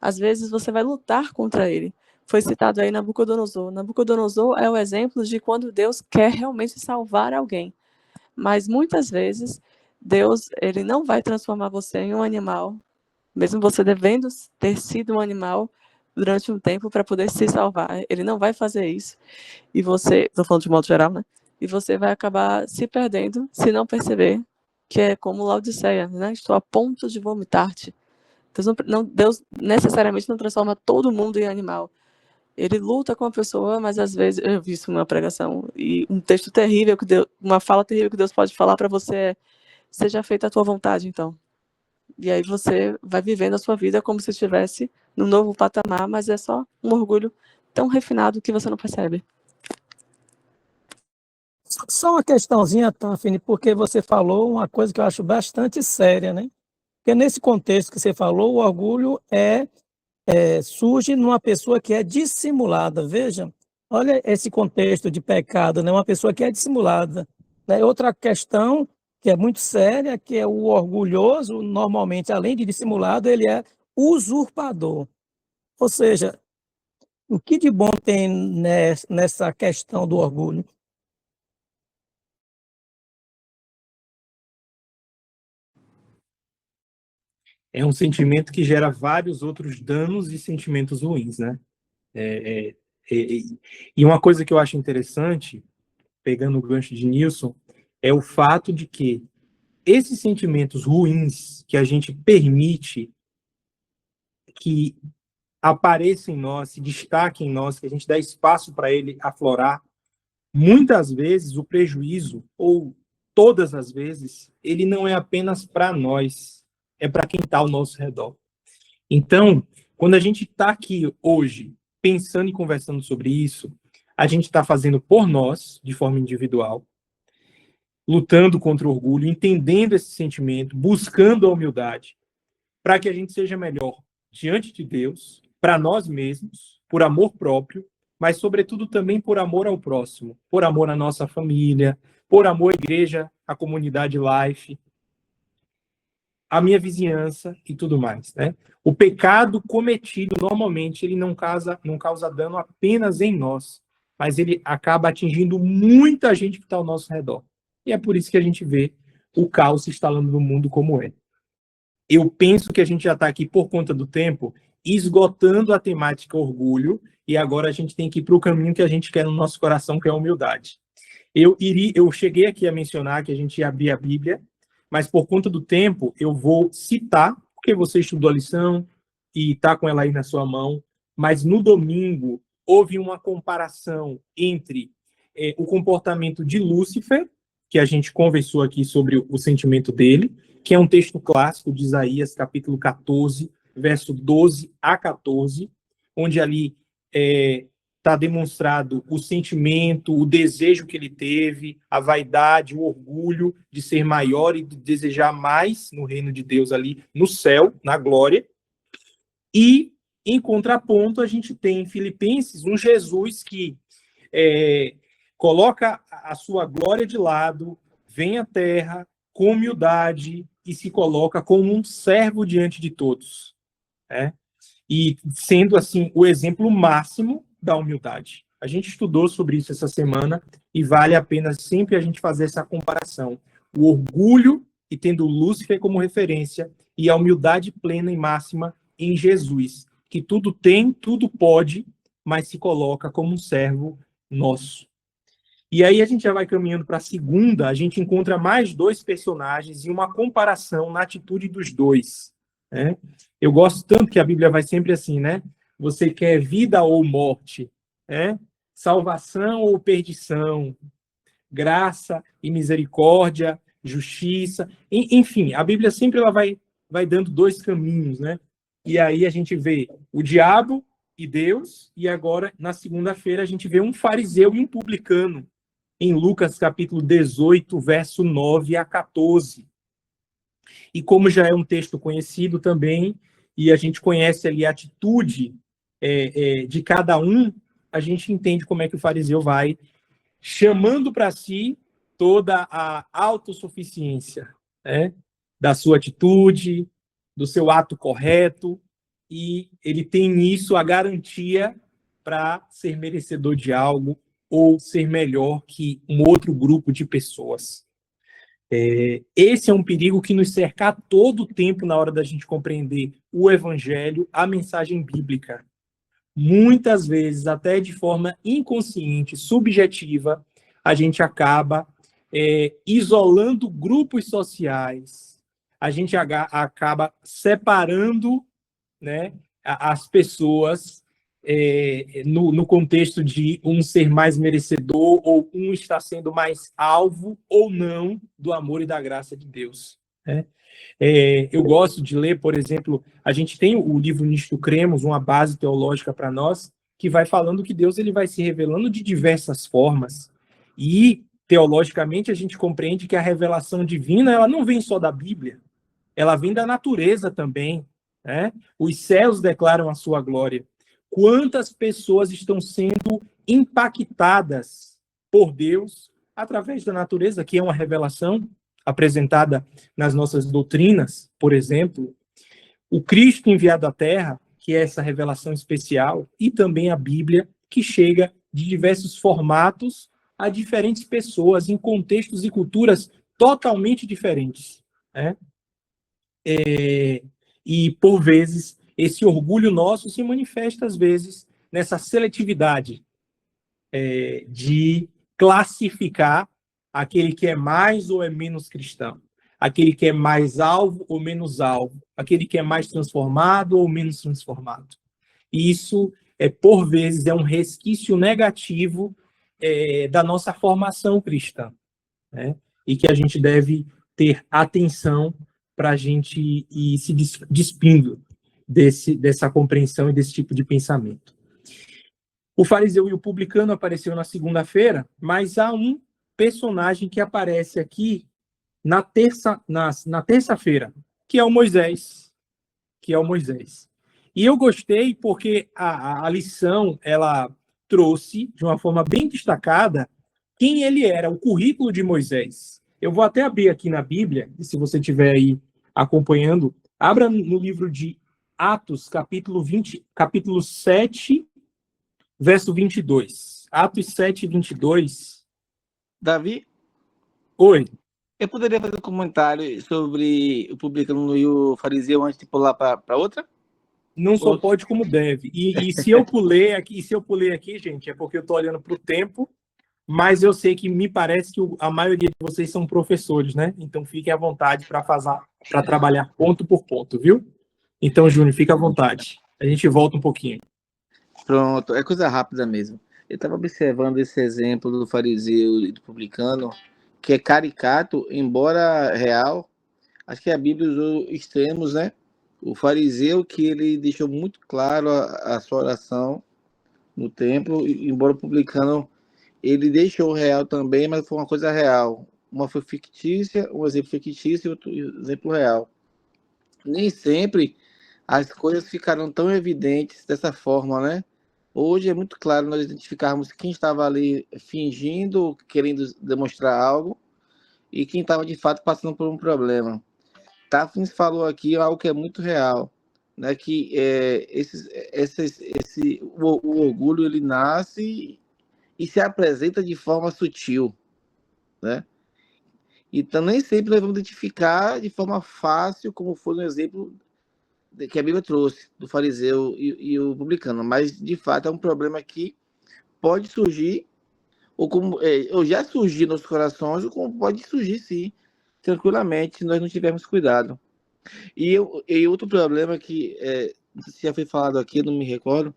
[SPEAKER 7] às vezes você vai lutar contra ele. Foi citado aí Nabucodonosor. Nabucodonosor é o exemplo de quando Deus quer realmente salvar alguém. Mas muitas vezes, Deus ele não vai transformar você em um animal, mesmo você devendo ter sido um animal durante um tempo para poder se salvar. Ele não vai fazer isso. E você, estou falando de modo geral, né? E você vai acabar se perdendo se não perceber que é como Laodiceia, né? Estou a ponto de vomitar-te. Deus necessariamente não transforma todo mundo em animal. Ele luta com a pessoa, mas às vezes, eu vi isso numa pregação, e um texto terrível, uma fala terrível que Deus pode falar para você é, seja feita a tua vontade, então. E aí você vai vivendo a sua vida como se estivesse num novo patamar, mas é só um orgulho tão refinado que você não percebe.
[SPEAKER 6] Só uma questãozinha, Tafini, porque você falou uma coisa que eu acho bastante séria, né? Porque nesse contexto que você falou, o orgulho surge numa pessoa que é dissimulada. Veja, olha esse contexto de pecado, né? Uma pessoa que é dissimulada. Né? Outra questão que é muito séria, que é o orgulhoso, normalmente, além de dissimulado, ele é usurpador. Ou seja, o que de bom tem nessa questão do orgulho?
[SPEAKER 2] É um sentimento que gera vários outros danos e sentimentos ruins, né? E uma coisa que eu acho interessante, pegando o gancho de Nilson, é o fato de que esses sentimentos ruins que a gente permite que apareça em nós, se destaque em nós, que a gente dá espaço para ele aflorar, muitas vezes o prejuízo, ou todas as vezes, ele não é apenas para nós, é para quem está ao nosso redor. Então, quando a gente está aqui hoje, pensando e conversando sobre isso, a gente está fazendo por nós, de forma individual, lutando contra o orgulho, entendendo esse sentimento, buscando a humildade, para que a gente seja melhor diante de Deus, para nós mesmos, por amor próprio, mas, sobretudo, também por amor ao próximo, por amor à nossa família, por amor à igreja, à comunidade Life, à minha vizinhança e tudo mais, né? O pecado cometido, normalmente, ele não causa dano apenas em nós, mas ele acaba atingindo muita gente que está ao nosso redor. E é por isso que a gente vê o caos se instalando no mundo como é. Eu penso que a gente já está aqui, por conta do tempo, esgotando a temática orgulho, e agora a gente tem que ir para o caminho que a gente quer no nosso coração, que é a humildade. Eu cheguei aqui a mencionar que a gente ia abrir a Bíblia, mas por conta do tempo, eu vou citar, porque você estudou a lição e está com ela aí na sua mão, mas no domingo, houve uma comparação entre o comportamento de Lúcifer, que a gente conversou aqui sobre o sentimento dele, que é um texto clássico de Isaías, capítulo 14, verso 12 a 14, onde ali está demonstrado o sentimento, o desejo que ele teve, a vaidade, o orgulho de ser maior e de desejar mais no reino de Deus ali no céu, na glória. E, em contraponto, a gente tem em Filipenses um Jesus que coloca a sua glória de lado, vem à terra com humildade e se coloca como um servo diante de todos, né? E sendo, assim, o exemplo máximo da humildade. A gente estudou sobre isso essa semana e vale a pena sempre a gente fazer essa comparação. O orgulho, e tendo Lúcifer como referência, e a humildade plena e máxima em Jesus, que tudo tem, tudo pode, mas se coloca como um servo nosso. E aí a gente já vai caminhando para a segunda, a gente encontra mais dois personagens e uma comparação na atitude dos dois, né? Eu gosto tanto que a Bíblia vai sempre assim, né? Você quer vida ou morte, né? Salvação ou perdição, graça e misericórdia, justiça, enfim, a Bíblia sempre ela vai dando dois caminhos, né? E aí a gente vê o diabo e Deus, e agora, na segunda-feira, a gente vê um fariseu e um publicano, em Lucas capítulo 18, verso 9 a 14. E como já é um texto conhecido também, e a gente conhece ali a atitude de cada um, a gente entende como é que o fariseu vai chamando para si toda a autossuficiência, né, da sua atitude, do seu ato correto, e ele tem nisso a garantia para ser merecedor de algo ou ser melhor que um outro grupo de pessoas. Esse é um perigo que nos cerca a todo tempo na hora da gente compreender o Evangelho, a mensagem bíblica. Muitas vezes, até de forma inconsciente, subjetiva, a gente acaba isolando grupos sociais, a gente acaba separando, né, as pessoas no contexto de um ser mais merecedor ou um está sendo mais alvo ou não do amor e da graça de Deus, né? Eu gosto de ler, por exemplo, a gente tem o livro Nisto Cremos, uma base teológica para nós, que vai falando que Deus ele vai se revelando de diversas formas. E, teologicamente, a gente compreende que a revelação divina ela não vem só da Bíblia, ela vem da natureza também, né? Os céus declaram a sua glória. Quantas pessoas estão sendo impactadas por Deus através da natureza, que é uma revelação apresentada nas nossas doutrinas, por exemplo, o Cristo enviado à Terra, que é essa revelação especial, e também a Bíblia, que chega de diversos formatos a diferentes pessoas, em contextos e culturas totalmente diferentes, né? E, por vezes, esse orgulho nosso se manifesta, às vezes, nessa seletividade de classificar aquele que é mais ou é menos cristão, aquele que é mais alvo ou menos alvo, aquele que é mais transformado ou menos transformado. E isso, por vezes, é um resquício negativo da nossa formação cristã, né? E que a gente deve ter atenção para a gente ir se despindo dessa compreensão e desse tipo de pensamento. O fariseu e o publicano apareceu na segunda-feira, mas há um personagem que aparece aqui na terça-feira, que é o Moisés. E eu gostei porque a lição, ela trouxe, de uma forma bem destacada, quem ele era, o currículo de Moisés. Eu vou até abrir aqui na Bíblia, e se você estiver aí acompanhando, abra no livro de Atos, capítulo 7, verso 22. Atos 7, 22.
[SPEAKER 1] Davi,
[SPEAKER 2] Oi.
[SPEAKER 1] eu poderia fazer um comentário sobre o publicano e o fariseu antes de pular para outra?
[SPEAKER 2] Não só pode como deve. E se eu pulei aqui, gente, é porque eu estou olhando para o tempo, mas eu sei que me parece que a maioria de vocês são professores, né? Então fiquem à vontade para trabalhar ponto por ponto, viu? Então, Júnior, fica à vontade. A gente volta um pouquinho.
[SPEAKER 1] Pronto, é coisa rápida mesmo. Eu estava observando esse exemplo do fariseu e do publicano, que é caricato, embora real. Acho que a Bíblia usou extremos, né? O fariseu, que ele deixou muito claro a sua oração no templo, embora o publicano, ele deixou real também, mas foi uma coisa real. Uma foi fictícia, um exemplo fictício e outro exemplo real. Nem sempre as coisas ficaram tão evidentes dessa forma, né? Hoje é muito claro nós identificarmos quem estava ali fingindo, querendo demonstrar algo, e quem estava de fato passando por um problema. Tafnis falou aqui algo que é muito real, né? Que o orgulho ele nasce e se apresenta de forma sutil, né? Então nem sempre nós vamos identificar de forma fácil, como foi no exemplo que a Bíblia trouxe do fariseu e o publicano, mas de fato é um problema que pode surgir ou já surgiu nos corações, ou como pode surgir sim, tranquilamente, se nós não tivermos cuidado. E outro problema que, não sei se já foi falado aqui, não me recordo,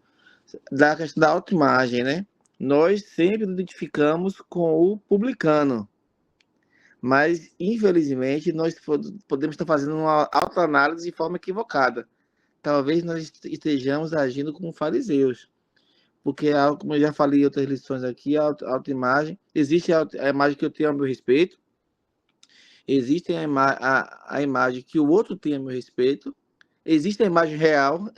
[SPEAKER 1] da questão da autoimagem, né? Nós sempre nos identificamos com o publicano, mas, infelizmente, nós podemos estar fazendo uma autoanálise de forma equivocada. Talvez nós estejamos agindo como fariseus, porque, como eu já falei em outras lições aqui, a autoimagem, existe a imagem que eu tenho a meu respeito, existe a imagem que o outro tem a meu respeito, existe a imagem real,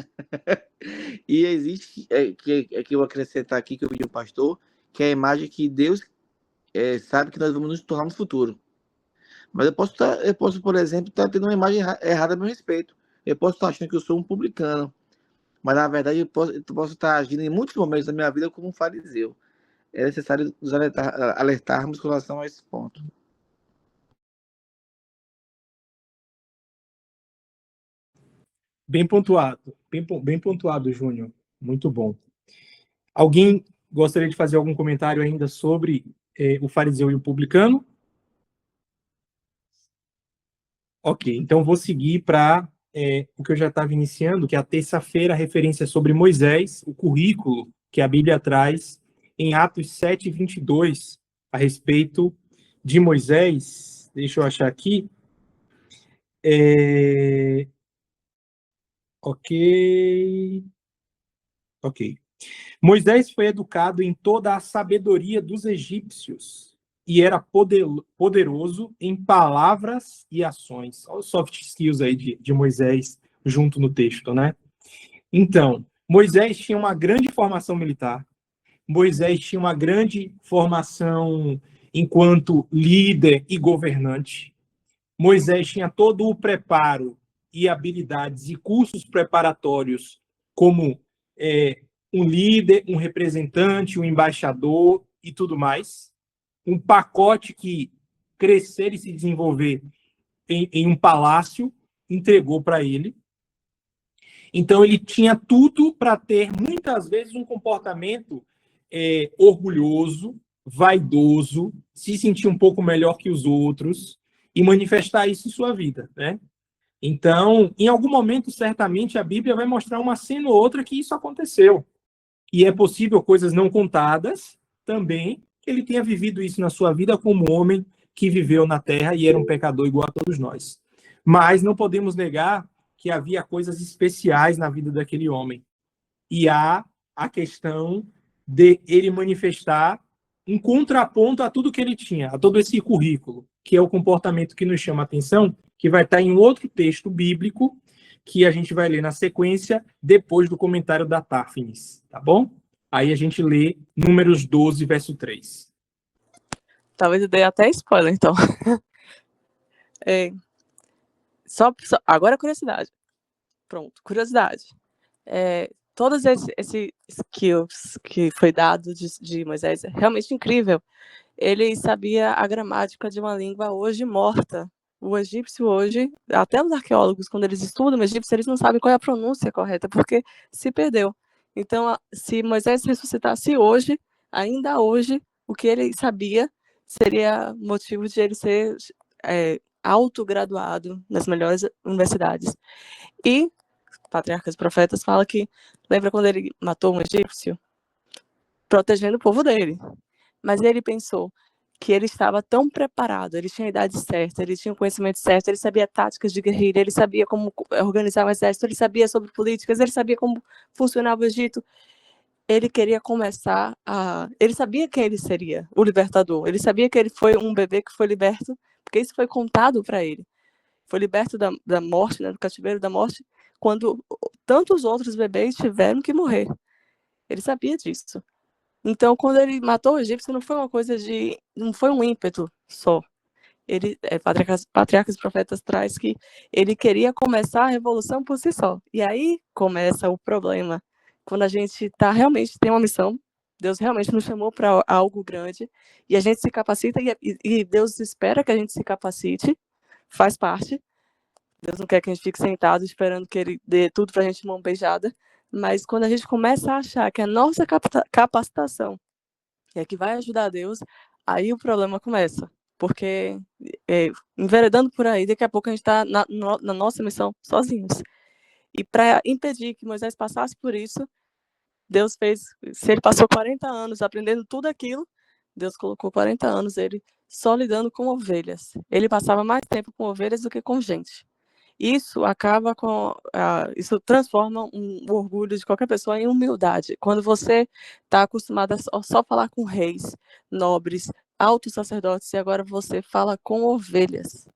[SPEAKER 1] e existe, que eu vou acrescentar aqui, que eu vi de um pastor, que é a imagem que Deus sabe que nós vamos nos tornar no futuro. Mas eu posso, por exemplo, estar tendo uma imagem errada a meu respeito. Eu posso estar achando que eu sou um publicano, mas na verdade eu posso estar agindo em muitos momentos da minha vida como um fariseu. É necessário nos alertarmos com relação a esse ponto.
[SPEAKER 2] Bem pontuado, bem pontuado, Júnior. Muito bom. Alguém gostaria de fazer algum comentário ainda sobre o fariseu e o publicano? Ok, então vou seguir para o que eu já estava iniciando, que é a terça-feira, a referência sobre Moisés, o currículo que a Bíblia traz em Atos 7, 22, a respeito de Moisés. Deixa eu achar aqui. Ok. Moisés foi educado em toda a sabedoria dos egípcios e era poderoso em palavras e ações. Olha os soft skills aí de Moisés junto no texto, né? Então, Moisés tinha uma grande formação militar, Moisés tinha uma grande formação enquanto líder e governante, Moisés tinha todo o preparo e habilidades e cursos preparatórios como um líder, um representante, um embaixador e tudo mais. Um pacote que crescer e se desenvolver em um palácio entregou para ele. Então, ele tinha tudo para ter, muitas vezes, um comportamento orgulhoso, vaidoso, se sentir um pouco melhor que os outros e manifestar isso em sua vida, né? Então, em algum momento, certamente, a Bíblia vai mostrar uma cena ou outra que isso aconteceu. E é possível, coisas não contadas, também, que ele tenha vivido isso na sua vida como homem que viveu na Terra e era um pecador igual a todos nós. Mas não podemos negar que havia coisas especiais na vida daquele homem. E há a questão de ele manifestar um contraponto a tudo que ele tinha, a todo esse currículo, que é o comportamento que nos chama a atenção, que vai estar em outro texto bíblico, que a gente vai ler na sequência, depois do comentário da Tafnis, tá bom? Aí a gente lê Números 12, verso 3.
[SPEAKER 7] Talvez eu dê até spoiler, então. Agora curiosidade. Pronto, curiosidade. Todos esses skills que foi dado de Moisés é realmente incrível. Ele sabia a gramática de uma língua hoje morta. O egípcio hoje, até os arqueólogos, quando eles estudam o egípcio, eles não sabem qual é a pronúncia correta, porque se perdeu. Então, se Moisés ressuscitasse hoje, ainda hoje, o que ele sabia seria motivo de ele ser autograduado nas melhores universidades. E Patriarcas e Profetas, fala que, lembra quando ele matou um egípcio? Protegendo o povo dele. Mas ele pensou que ele estava tão preparado, ele tinha a idade certa, ele tinha o conhecimento certo, ele sabia táticas de guerrilha, ele sabia como organizar um exército, ele sabia sobre políticas, ele sabia como funcionava o Egito. Ele queria começar a... Ele sabia quem ele seria, o libertador. Ele sabia que ele foi um bebê que foi liberto, porque isso foi contado para ele. Foi liberto da morte, né, do cativeiro da morte, quando tantos outros bebês tiveram que morrer. Ele sabia disso. Então, quando ele matou o egípcio, não foi uma coisa de... Não foi um ímpeto só. Ele, Patriarcas e Profetas traz que ele queria começar a revolução por si só. E aí começa o problema. Quando a gente realmente tem uma missão, Deus realmente nos chamou para algo grande, e a gente se capacita, e Deus espera que a gente se capacite, faz parte. Deus não quer que a gente fique sentado esperando que ele dê tudo para a gente de mão beijada. Mas quando a gente começa a achar que a nossa capacitação é que vai ajudar Deus, aí o problema começa. Porque, enveredando por aí, daqui a pouco a gente está na nossa missão sozinhos. E para impedir que Moisés passasse por isso, Deus fez... Se ele passou 40 anos aprendendo tudo aquilo, Deus colocou 40 anos ele só lidando com ovelhas. Ele passava mais tempo com ovelhas do que com gente. Isso acaba com... isso transforma o orgulho de qualquer pessoa em humildade. Quando você está acostumado a só falar com reis, nobres, altos sacerdotes, e agora você fala com ovelhas.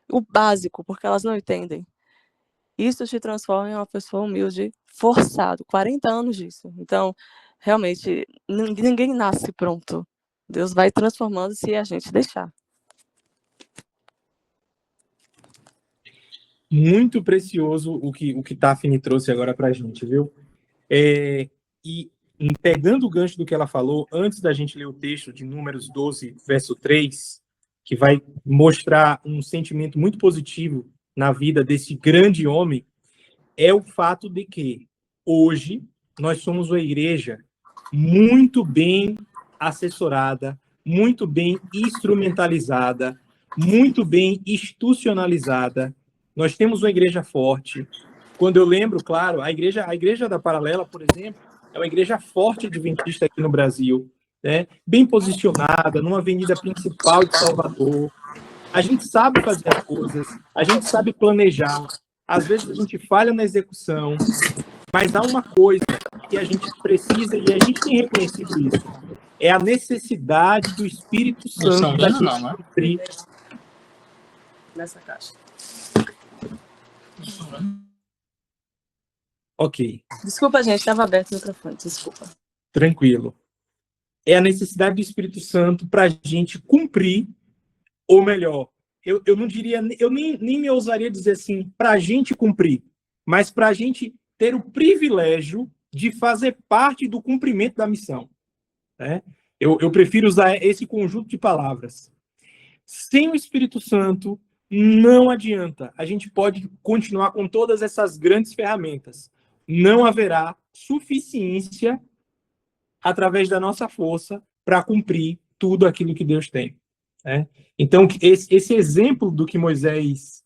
[SPEAKER 7] O básico, porque elas não entendem. Isso te transforma em uma pessoa humilde, forçado. 40 anos disso. Então, realmente, ninguém nasce pronto. Deus vai transformando se a gente deixar.
[SPEAKER 2] Muito precioso o que Tafni trouxe agora para a gente, viu? E pegando o gancho do que ela falou, antes da gente ler o texto de Números 12, verso 3, que vai mostrar um sentimento muito positivo na vida desse grande homem, é o fato de que hoje nós somos uma igreja muito bem assessorada, muito bem instrumentalizada, muito bem institucionalizada. Nós temos uma igreja forte. Quando eu lembro, claro, a igreja da Paralela, por exemplo, é uma igreja forte adventista aqui no Brasil, né? Bem posicionada, numa avenida principal de Salvador. A gente sabe fazer as coisas, a gente sabe planejar. Às vezes a gente falha na execução, mas há uma coisa que a gente precisa, e a gente tem reconhecido isso, é a necessidade do Espírito Santo da gente cumprir
[SPEAKER 7] Nessa caixa.
[SPEAKER 2] Ok.
[SPEAKER 7] Desculpa, gente, estava aberto o microfone, desculpa.
[SPEAKER 2] Tranquilo. É a necessidade do Espírito Santo para a gente cumprir, ou melhor, eu não diria, eu nem me ousaria dizer assim, para a gente cumprir, mas para a gente ter o privilégio de fazer parte do cumprimento da missão. Né? Eu prefiro usar esse conjunto de palavras. Sem o Espírito Santo, não adianta. A gente pode continuar com todas essas grandes ferramentas. Não haverá suficiência através da nossa força para cumprir tudo aquilo que Deus tem. Né? Então, esse exemplo do que Moisés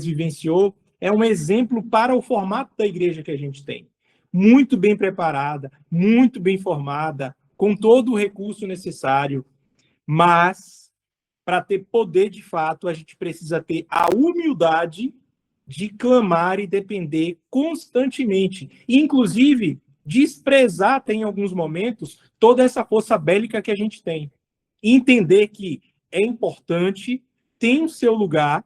[SPEAKER 2] vivenciou é um exemplo para o formato da igreja que a gente tem. Muito bem preparada, muito bem formada, com todo o recurso necessário, mas para ter poder de fato, a gente precisa ter a humildade de clamar e depender constantemente. E, inclusive, desprezar até em alguns momentos toda essa força bélica que a gente tem. Entender que é importante, tem o seu lugar,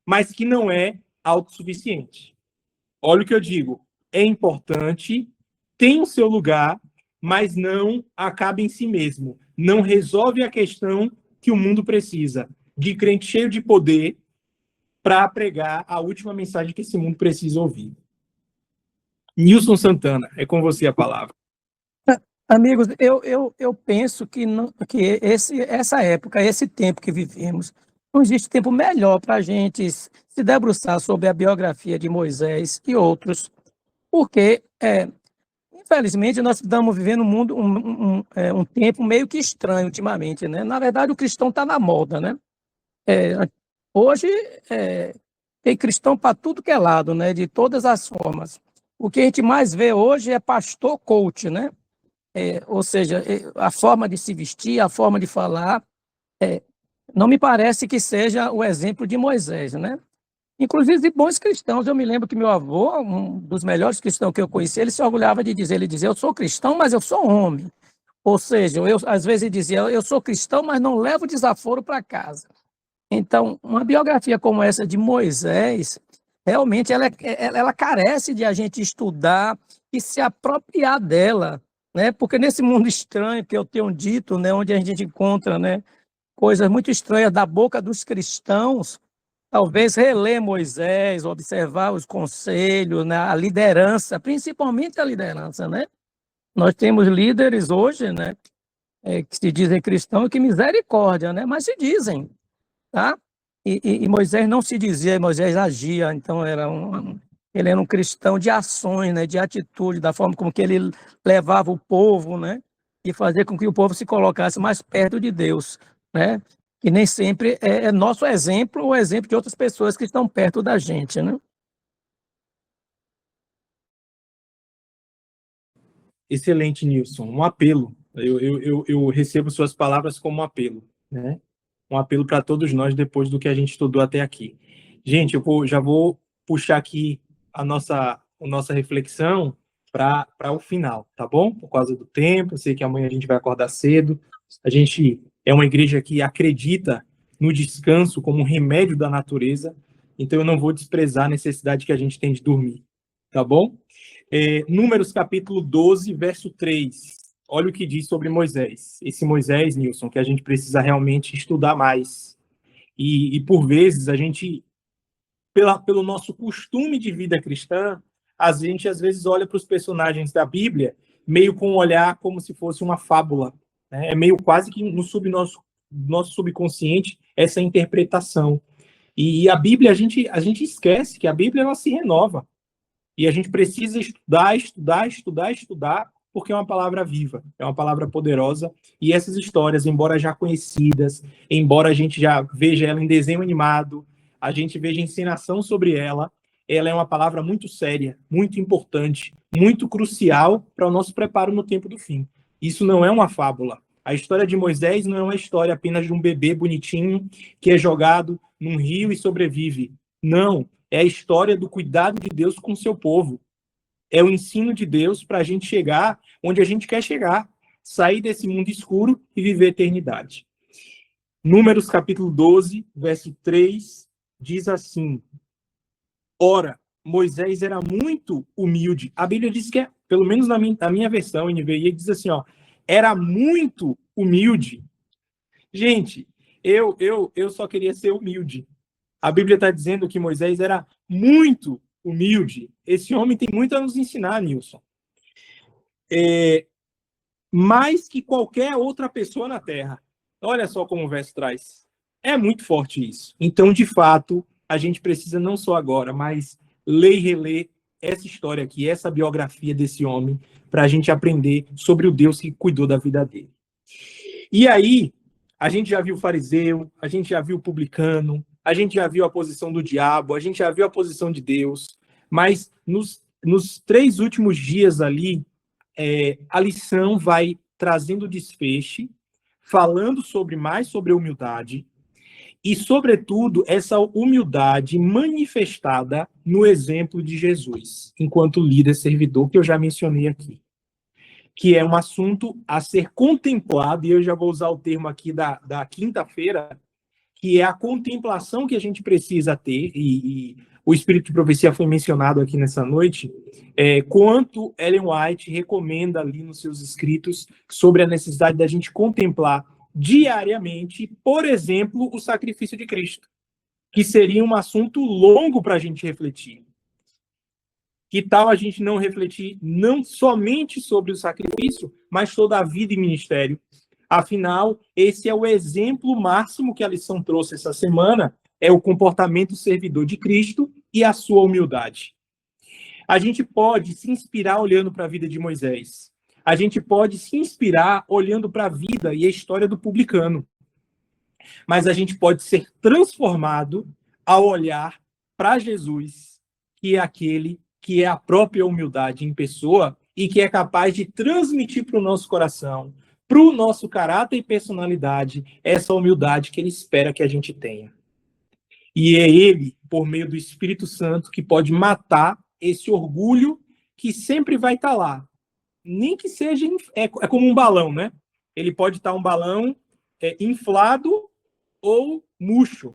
[SPEAKER 2] mas que não é autossuficiente. Olha o que eu digo. É importante, tem o seu lugar, mas não acaba em si mesmo. Não resolve a questão que o mundo precisa de crente cheio de poder para pregar a última mensagem que esse mundo precisa ouvir. Nilson Santana, é com você a palavra.
[SPEAKER 6] Amigos, eu penso que essa época, esse tempo que vivemos, não existe tempo melhor para a gente se debruçar sobre a biografia de Moisés e outros, porque, infelizmente, nós estamos vivendo um tempo meio que estranho ultimamente, né? Na verdade, o cristão está na moda, né? Hoje, tem cristão para tudo que é lado, né? De todas as formas. O que a gente mais vê hoje é pastor coach, né? Ou seja, a forma de se vestir, a forma de falar, não me parece que seja o exemplo de Moisés, né? Inclusive de bons cristãos. Eu me lembro que meu avô, um dos melhores cristãos que eu conheci, ele se orgulhava de dizer, ele dizia, eu sou cristão, mas eu sou homem. Ou seja, às vezes ele dizia, eu sou cristão, mas não levo desaforo para casa. Então, uma biografia como essa de Moisés, realmente ela carece de a gente estudar e se apropriar dela, né? Porque nesse mundo estranho que eu tenho dito, né, onde a gente encontra, né, coisas muito estranhas da boca dos cristãos, talvez reler Moisés, observar os conselhos, né, a liderança, principalmente a liderança, né? Nós temos líderes hoje, né, que se dizem cristãos, que misericórdia, né? Mas se dizem, tá? E Moisés não se dizia, Moisés agia, então ele era um cristão de ações, né, de atitude, da forma como que ele levava o povo, né, e fazer com que o povo se colocasse mais perto de Deus, né? Que nem sempre é nosso exemplo ou o exemplo de outras pessoas que estão perto da gente, né?
[SPEAKER 2] Excelente, Nilson. Um apelo. Eu recebo suas palavras como um apelo, né? Um apelo para todos nós depois do que a gente estudou até aqui. Gente, já vou puxar aqui a nossa reflexão para o final, tá bom? Por causa do tempo, eu sei que amanhã a gente vai acordar cedo. A gente é uma igreja que acredita no descanso como um remédio da natureza, então eu não vou desprezar a necessidade que a gente tem de dormir, tá bom? Números capítulo 12, verso 3. Olha o que diz sobre Moisés. Esse Moisés, Nilson, que a gente precisa realmente estudar mais. E por vezes, a gente, pelo nosso costume de vida cristã, a gente às vezes olha para os personagens da Bíblia meio com um olhar como se fosse uma fábula, né? É meio quase que no nosso subconsciente essa interpretação. E a Bíblia, a gente esquece que a Bíblia ela se renova. E a gente precisa estudar, porque é uma palavra viva, é uma palavra poderosa. E essas histórias, embora já conhecidas, embora a gente já veja ela em desenho animado, a gente veja encenação sobre ela é uma palavra muito séria, muito importante, muito crucial para o nosso preparo no tempo do fim. Isso não é uma fábula. A história de Moisés não é uma história apenas de um bebê bonitinho que é jogado num rio e sobrevive. Não. É a história do cuidado de Deus com o seu povo. É o ensino de Deus para a gente chegar onde a gente quer chegar. Sair desse mundo escuro e viver a eternidade. Números capítulo 12, verso 3, diz assim: Ora, Moisés era muito humilde. A Bíblia diz que, pelo menos na minha versão, NVI, diz assim, ó, era muito humilde. Gente, eu só queria ser humilde. A Bíblia está dizendo que Moisés era muito humilde. Esse homem tem muito a nos ensinar, Nilson. Mais que qualquer outra pessoa na Terra. Olha só como o verso traz. É muito forte isso. Então, de fato, a gente precisa não só agora, mas ler e reler essa história aqui, essa biografia desse homem, para a gente aprender sobre o Deus que cuidou da vida dele. E aí, a gente já viu o fariseu, a gente já viu o publicano, a gente já viu a posição do diabo, a gente já viu a posição de Deus, mas nos 3 últimos dias ali, a lição vai trazendo desfecho, falando mais sobre a humildade, e, sobretudo, essa humildade manifestada no exemplo de Jesus, enquanto líder servidor, que eu já mencionei aqui, que é um assunto a ser contemplado, e eu já vou usar o termo aqui da quinta-feira, que é a contemplação que a gente precisa ter, e o Espírito de Profecia foi mencionado aqui nessa noite, quanto Ellen White recomenda ali nos seus escritos sobre a necessidade da gente contemplar diariamente, por exemplo, o sacrifício de Cristo, que seria um assunto longo para a gente refletir. Que tal a gente não refletir não somente sobre o sacrifício, mas toda a vida e ministério? Afinal, esse é o exemplo máximo que a lição trouxe essa semana, é o comportamento servidor de Cristo e a sua humildade. A gente pode se inspirar olhando para a vida de Moisés. A gente pode se inspirar olhando para a vida e a história do publicano. Mas a gente pode ser transformado ao olhar para Jesus, que é aquele que é a própria humildade em pessoa e que é capaz de transmitir para o nosso coração, para o nosso caráter e personalidade, essa humildade que ele espera que a gente tenha. E é ele, por meio do Espírito Santo, que pode matar esse orgulho que sempre vai estar lá. Nem que seja... É como um balão, né? Ele pode estar um balão inflado ou murcho.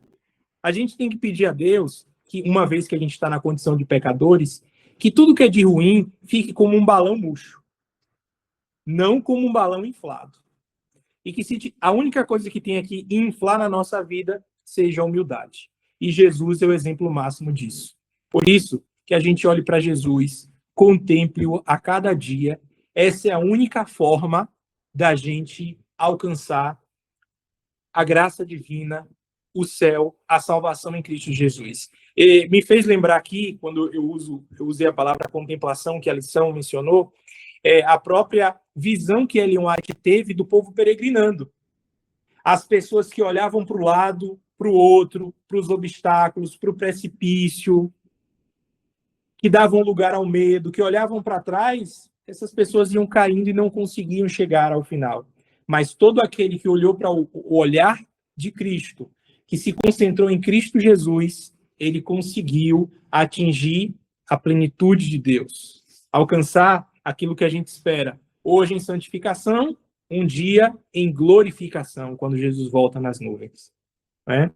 [SPEAKER 2] A gente tem que pedir a Deus que, uma vez que a gente está na condição de pecadores, que tudo que é de ruim fique como um balão murcho, não como um balão inflado. E que a única coisa que tem aqui inflar na nossa vida seja a humildade. E Jesus é o exemplo máximo disso. Por isso que a gente olhe para Jesus, contemple-o a cada dia. Essa é a única forma da gente alcançar a graça divina, o céu, a salvação em Cristo Jesus. E me fez lembrar aqui, quando eu usei a palavra contemplação, que a lição mencionou, a própria visão que Ellen White teve do povo peregrinando. As pessoas que olhavam para o lado, para o outro, para os obstáculos, para o precipício, que davam lugar ao medo, que olhavam para trás, essas pessoas iam caindo e não conseguiam chegar ao final. Mas todo aquele que olhou para o olhar de Cristo, que se concentrou em Cristo Jesus, ele conseguiu atingir a plenitude de Deus, alcançar aquilo que a gente espera, hoje em santificação, um dia em glorificação, quando Jesus volta nas nuvens. Né?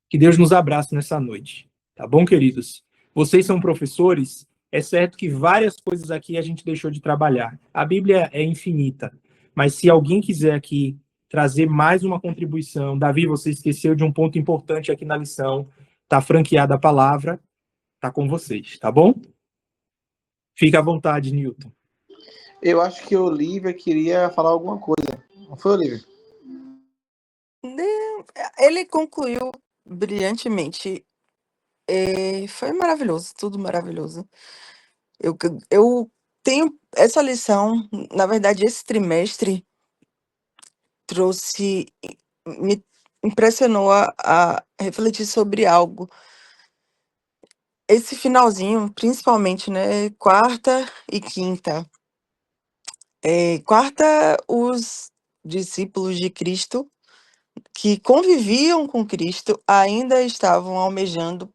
[SPEAKER 2] Que Deus nos abrace nessa noite. Tá bom, queridos? Vocês são professores, é certo que várias coisas aqui a gente deixou de trabalhar. A Bíblia é infinita, mas se alguém quiser aqui trazer mais uma contribuição, Davi, você esqueceu de um ponto importante aqui na lição, tá franqueada a palavra, tá com vocês, tá bom? Fica à vontade, Newton.
[SPEAKER 1] Eu acho que a Olivia queria falar alguma coisa. Não foi, Olivia?
[SPEAKER 5] Ele concluiu brilhantemente. Foi maravilhoso, tudo maravilhoso. Eu tenho essa lição, na verdade, esse trimestre me impressionou a refletir sobre algo. Esse finalzinho, principalmente, né, quarta e quinta. Quarta, os discípulos de Cristo que conviviam com Cristo ainda estavam almejando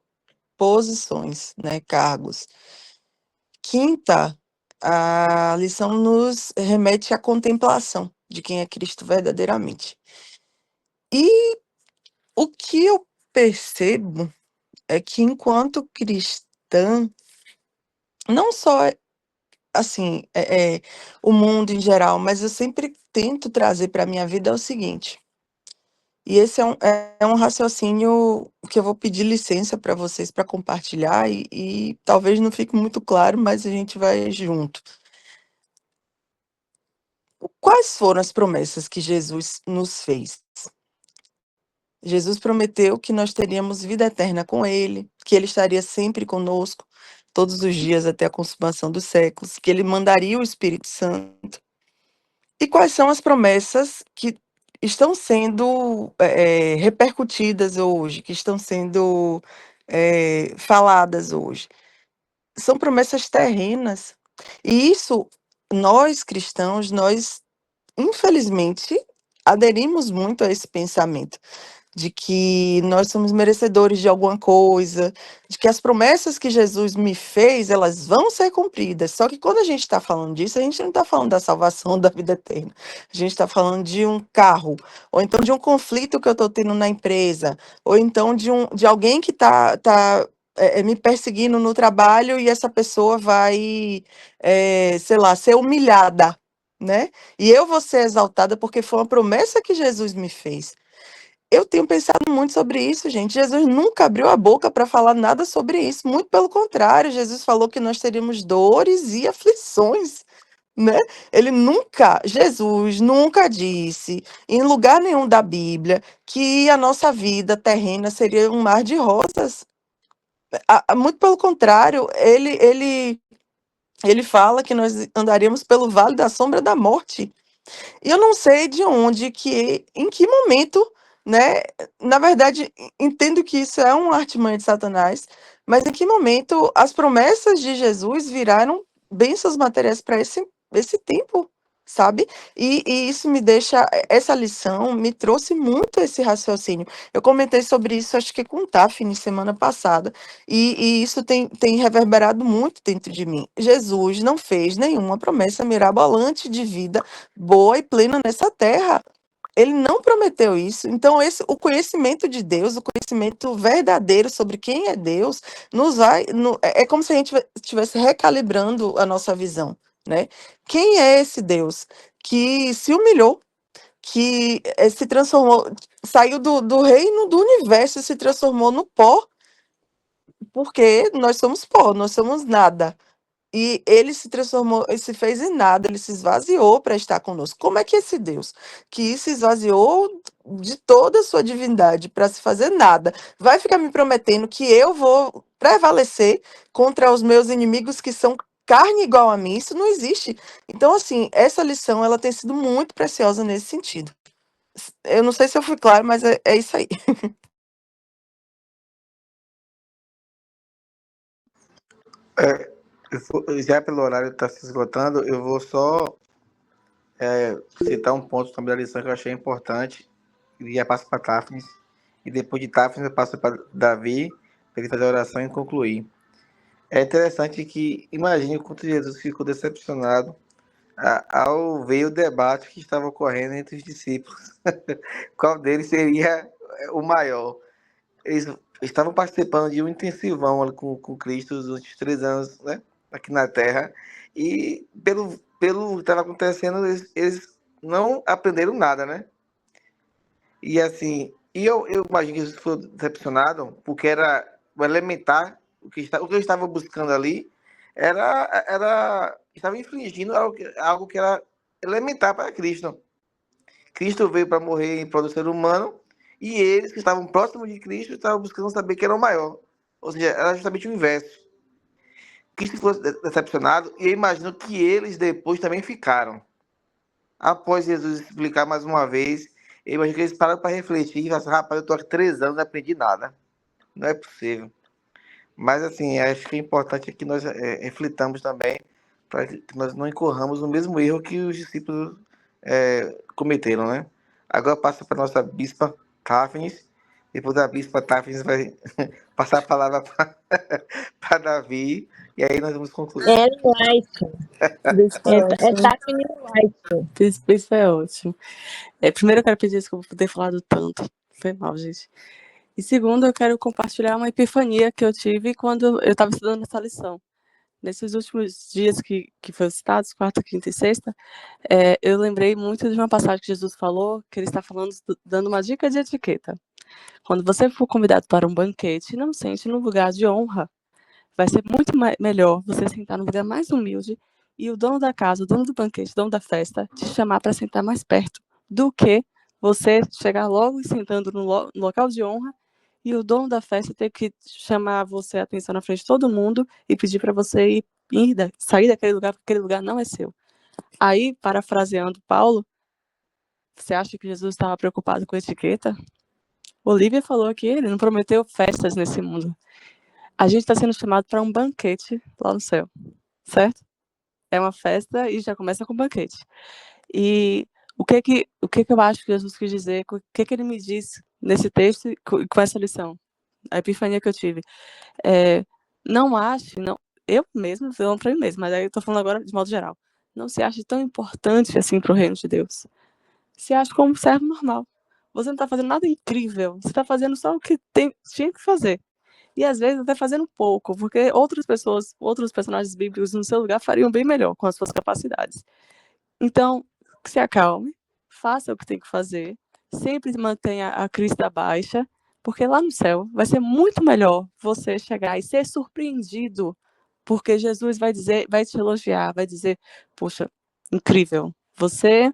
[SPEAKER 5] posições, né, cargos. Quinta, a lição nos remete à contemplação de quem é Cristo verdadeiramente. E o que eu percebo é que, enquanto cristã, não só assim, o mundo em geral, mas eu sempre tento trazer para a minha vida é o seguinte. E esse é um raciocínio que eu vou pedir licença para vocês para compartilhar e talvez não fique muito claro, mas a gente vai junto. Quais foram as promessas que Jesus nos fez? Jesus prometeu que nós teríamos vida eterna com Ele, que Ele estaria sempre conosco, todos os dias até a consumação dos séculos, que Ele mandaria o Espírito Santo. E quais são as promessas que estão sendo repercutidas hoje, que estão sendo faladas hoje? São promessas terrenas. E isso, nós cristãos, nós, infelizmente, aderimos muito a esse pensamento de que nós somos merecedores de alguma coisa, de que as promessas que Jesus me fez, elas vão ser cumpridas. Só que quando a gente está falando disso, a gente não está falando da salvação da vida eterna. A gente está falando de um carro, ou então de um conflito que eu estou tendo na empresa, ou então de alguém que está me perseguindo no trabalho e essa pessoa vai, sei lá, ser humilhada, né? E eu vou ser exaltada porque foi uma promessa que Jesus me fez. Eu tenho pensado muito sobre isso, gente. Jesus nunca abriu a boca para falar nada sobre isso. Muito pelo contrário, Jesus falou que nós teríamos dores e aflições, né? Jesus nunca disse, em lugar nenhum da Bíblia, que a nossa vida terrena seria um mar de rosas. Muito pelo contrário, ele fala que nós andaríamos pelo vale da sombra da morte. E eu não sei em que momento né? Na verdade, entendo que isso é uma artimanha de Satanás, mas em que momento as promessas de Jesus viraram bênçãos materiais para esse tempo, sabe? E isso me deixa, essa lição me trouxe muito esse raciocínio. Eu comentei sobre isso, acho que com o Tafni semana passada, e isso tem reverberado muito dentro de mim. Jesus não fez nenhuma promessa mirabolante de vida boa e plena nessa terra. Ele não prometeu isso. Então, o conhecimento de Deus, o conhecimento verdadeiro sobre quem é Deus, é como se a gente estivesse recalibrando a nossa visão, né? Quem é esse Deus que se humilhou, que se transformou, saiu do reino do universo e se transformou no pó, porque nós somos pó, nós somos nada. E ele se transformou, ele se fez em nada, ele se esvaziou para estar conosco. Como é que esse Deus, que se esvaziou de toda a sua divindade para se fazer nada, vai ficar me prometendo que eu vou prevalecer contra os meus inimigos que são carne igual a mim? Isso não existe. Então, assim, essa lição ela tem sido muito preciosa nesse sentido. Eu não sei se eu fui claro, mas é isso aí.
[SPEAKER 1] Já pelo horário está se esgotando, eu vou só citar um ponto também da lição que eu achei importante, e já passo para Tafnis, e depois de Tafnis eu passo para Davi, para ele fazer a oração e concluir. É interessante que, imagine o quanto Jesus ficou decepcionado ao ver o debate que estava ocorrendo entre os discípulos. Qual deles seria o maior? Eles estavam participando de um intensivão com Cristo os últimos 3 anos, né, aqui na Terra, e pelo que estava acontecendo, eles não aprenderam nada, né? E assim, eu imagino que eles foram decepcionados, porque era o elementar, o que eu estava buscando ali, estava infringindo algo que era elementar para Cristo. Cristo veio para morrer em prol do ser humano, e eles que estavam próximos de Cristo estavam buscando saber quem era o maior. Ou seja, era justamente o inverso. Cristo foi decepcionado, e eu imagino que eles depois também ficaram. Após Jesus explicar mais uma vez, eu imagino que eles pararam para refletir e falaram assim, rapaz, eu estou há 3 anos e não aprendi nada. Não é possível. Mas, assim, acho que é importante que nós reflitamos também para que nós não incorramos no mesmo erro que os discípulos cometeram, né? Agora passa para a nossa bispa Tafnis. Depois da bispa Tafnis vai passar a palavra para Davi. E aí nós vamos concluir.
[SPEAKER 3] É White.
[SPEAKER 7] Bispo é ótimo.
[SPEAKER 3] Tafni White.
[SPEAKER 7] Bispo é ótimo. Primeiro eu quero pedir desculpa por ter falado tanto. Foi mal, gente. E segundo, eu quero compartilhar uma epifania que eu tive quando eu estava estudando essa lição. Nesses últimos dias que foram citados, quarta, quinta e sexta, eu lembrei muito de uma passagem que Jesus falou, que ele está falando, dando uma dica de etiqueta. Quando você for convidado para um banquete, não sente no lugar de honra. Vai ser muito melhor você sentar no lugar mais humilde e o dono da casa, o dono do banquete, o dono da festa, te chamar para sentar mais perto, do que você chegar logo e sentando no local de honra e o dono da festa ter que chamar você a atenção na frente de todo mundo e pedir para você sair daquele lugar, porque aquele lugar não é seu. Aí, parafraseando Paulo, você acha que Jesus estava preocupado com etiqueta? Olivia falou que ele não prometeu festas nesse mundo. A gente está sendo chamado para um banquete lá no céu, certo? É uma festa e já começa com banquete. E o que eu acho que Jesus quis dizer, o que ele me disse nesse texto com essa lição, a epifania que eu tive. Eu mesmo, falando para mim mesmo, mas aí eu estou falando agora de modo geral, não se ache tão importante assim para o reino de Deus. Se acha como um servo normal. Você não está fazendo nada incrível, você está fazendo só o que tinha que fazer. E às vezes até fazendo pouco, porque outras pessoas, outros personagens bíblicos no seu lugar fariam bem melhor com as suas capacidades. Então, se acalme, faça o que tem que fazer, sempre mantenha a crista baixa, porque lá no céu vai ser muito melhor você chegar e ser surpreendido, porque Jesus vai te elogiar, vai dizer, poxa, incrível, você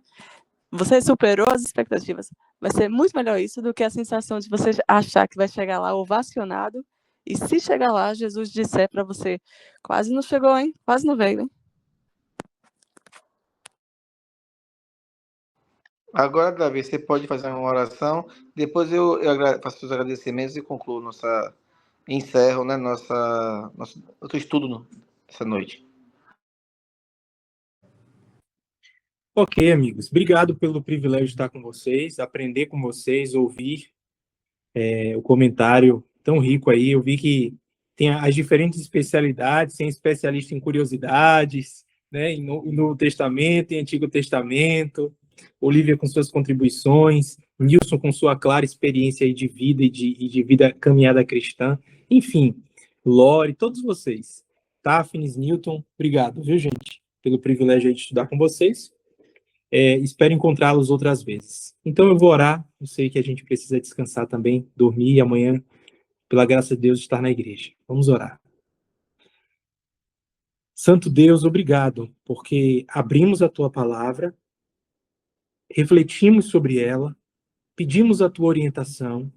[SPEAKER 7] superou as expectativas. Vai ser muito melhor isso do que a sensação de você achar que vai chegar lá ovacionado, e se chegar lá, Jesus disser para você, quase não chegou, hein? Quase não veio, hein?
[SPEAKER 1] Agora, Davi, você pode fazer uma oração, depois eu faço os agradecimentos e concluo encerro, né, nosso estudo essa noite.
[SPEAKER 2] Ok, amigos. Obrigado pelo privilégio de estar com vocês, aprender com vocês, ouvir o comentário tão rico aí. Eu vi que tem as diferentes especialidades, tem especialista em curiosidades, né, em Novo Testamento, em Antigo Testamento, Olivia com suas contribuições, Nilson com sua clara experiência aí de vida e de vida caminhada cristã. Enfim, Lore, todos vocês. Táfnis, Newton, obrigado, viu, gente, pelo privilégio aí de estudar com vocês. Espero encontrá-los outras vezes. Então eu vou orar, eu sei que a gente precisa descansar também, dormir e amanhã, pela graça de Deus, estar na igreja. Vamos orar. Santo Deus, obrigado, porque abrimos a tua palavra, refletimos sobre ela, pedimos a tua orientação,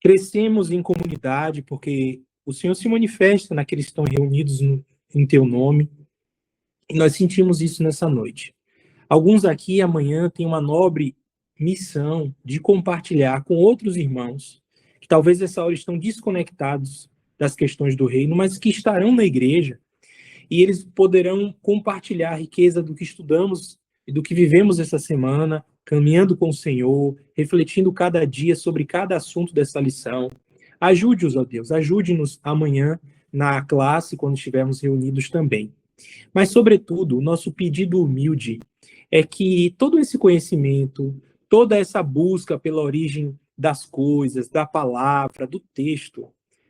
[SPEAKER 2] crescemos em comunidade, porque o Senhor se manifesta naqueles que estão reunidos em teu nome, e nós sentimos isso nessa noite. Alguns aqui amanhã têm uma nobre missão de compartilhar com outros irmãos, que talvez essa hora estão desconectados das questões do reino, mas que estarão na igreja, e eles poderão compartilhar a riqueza do que estudamos e do que vivemos essa semana, caminhando com o Senhor, refletindo cada dia sobre cada assunto dessa lição. Ajude-os, ó Deus, ajude-nos amanhã na classe, quando estivermos reunidos também. Mas, sobretudo, o nosso pedido humilde é que todo esse conhecimento, toda essa busca pela origem das coisas, da palavra, do texto,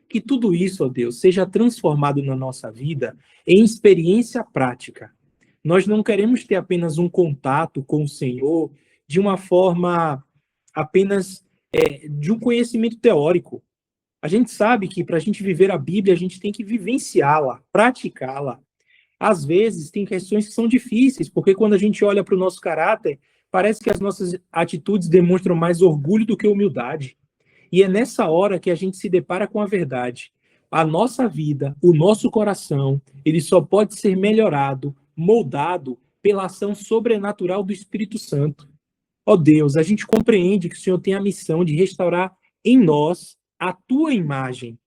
[SPEAKER 2] que tudo isso, ó Deus, seja transformado na nossa vida em experiência prática. Nós não queremos ter apenas um contato com o Senhor de uma forma apenas de um conhecimento teórico. A gente sabe que para a gente viver a Bíblia, a gente tem que vivenciá-la, praticá-la. Às vezes, tem questões que são difíceis, porque quando a gente olha para o nosso caráter, parece que as nossas atitudes demonstram mais orgulho do que humildade. E é nessa hora que a gente se depara com a verdade. A nossa vida, o nosso coração, ele só pode ser melhorado, moldado pela ação sobrenatural do Espírito Santo. Ó Deus, a gente compreende que o Senhor tem a missão de restaurar em nós a tua imagem.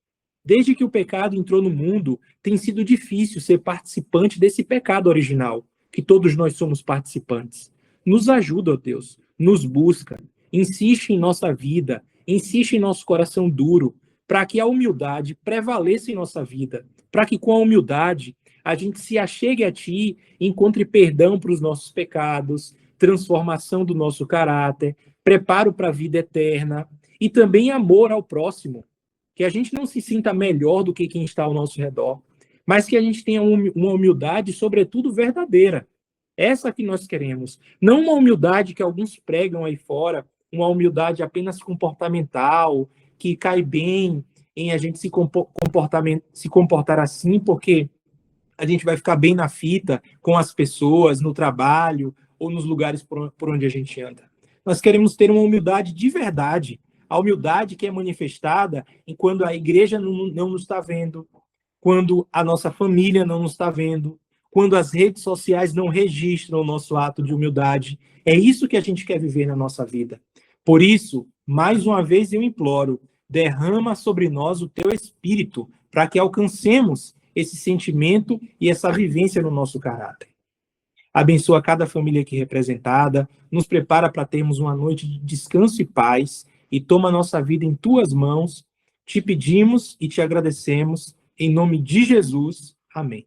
[SPEAKER 2] Desde que o pecado entrou no mundo, tem sido difícil ser participante desse pecado original, que todos nós somos participantes. Nos ajuda, ó Deus, nos busca, insiste em nossa vida, insiste em nosso coração duro, para que a humildade prevaleça em nossa vida, para que com a humildade a gente se achegue a Ti, encontre perdão para os nossos pecados, transformação do nosso caráter, preparo para a vida eterna e também amor ao próximo. Que a gente não se sinta melhor do que quem está ao nosso redor, mas que a gente tenha uma humildade, sobretudo, verdadeira. Essa que nós queremos. Não uma humildade que alguns pregam aí fora, uma humildade apenas comportamental, que cai bem em a gente se comportar assim, porque a gente vai ficar bem na fita com as pessoas, no trabalho ou nos lugares por onde a gente anda. Nós queremos ter uma humildade de verdade, a humildade que é manifestada quando a igreja não nos está vendo, quando a nossa família não nos está vendo, quando as redes sociais não registram o nosso ato de humildade. É isso que a gente quer viver na nossa vida. Por isso, mais uma vez eu imploro, derrama sobre nós o teu Espírito, para que alcancemos esse sentimento e essa vivência no nosso caráter. Abençoa cada família aqui representada, nos prepara para termos uma noite de descanso e paz, e toma nossa vida em tuas mãos. Te pedimos e te agradecemos, em nome de Jesus. Amém.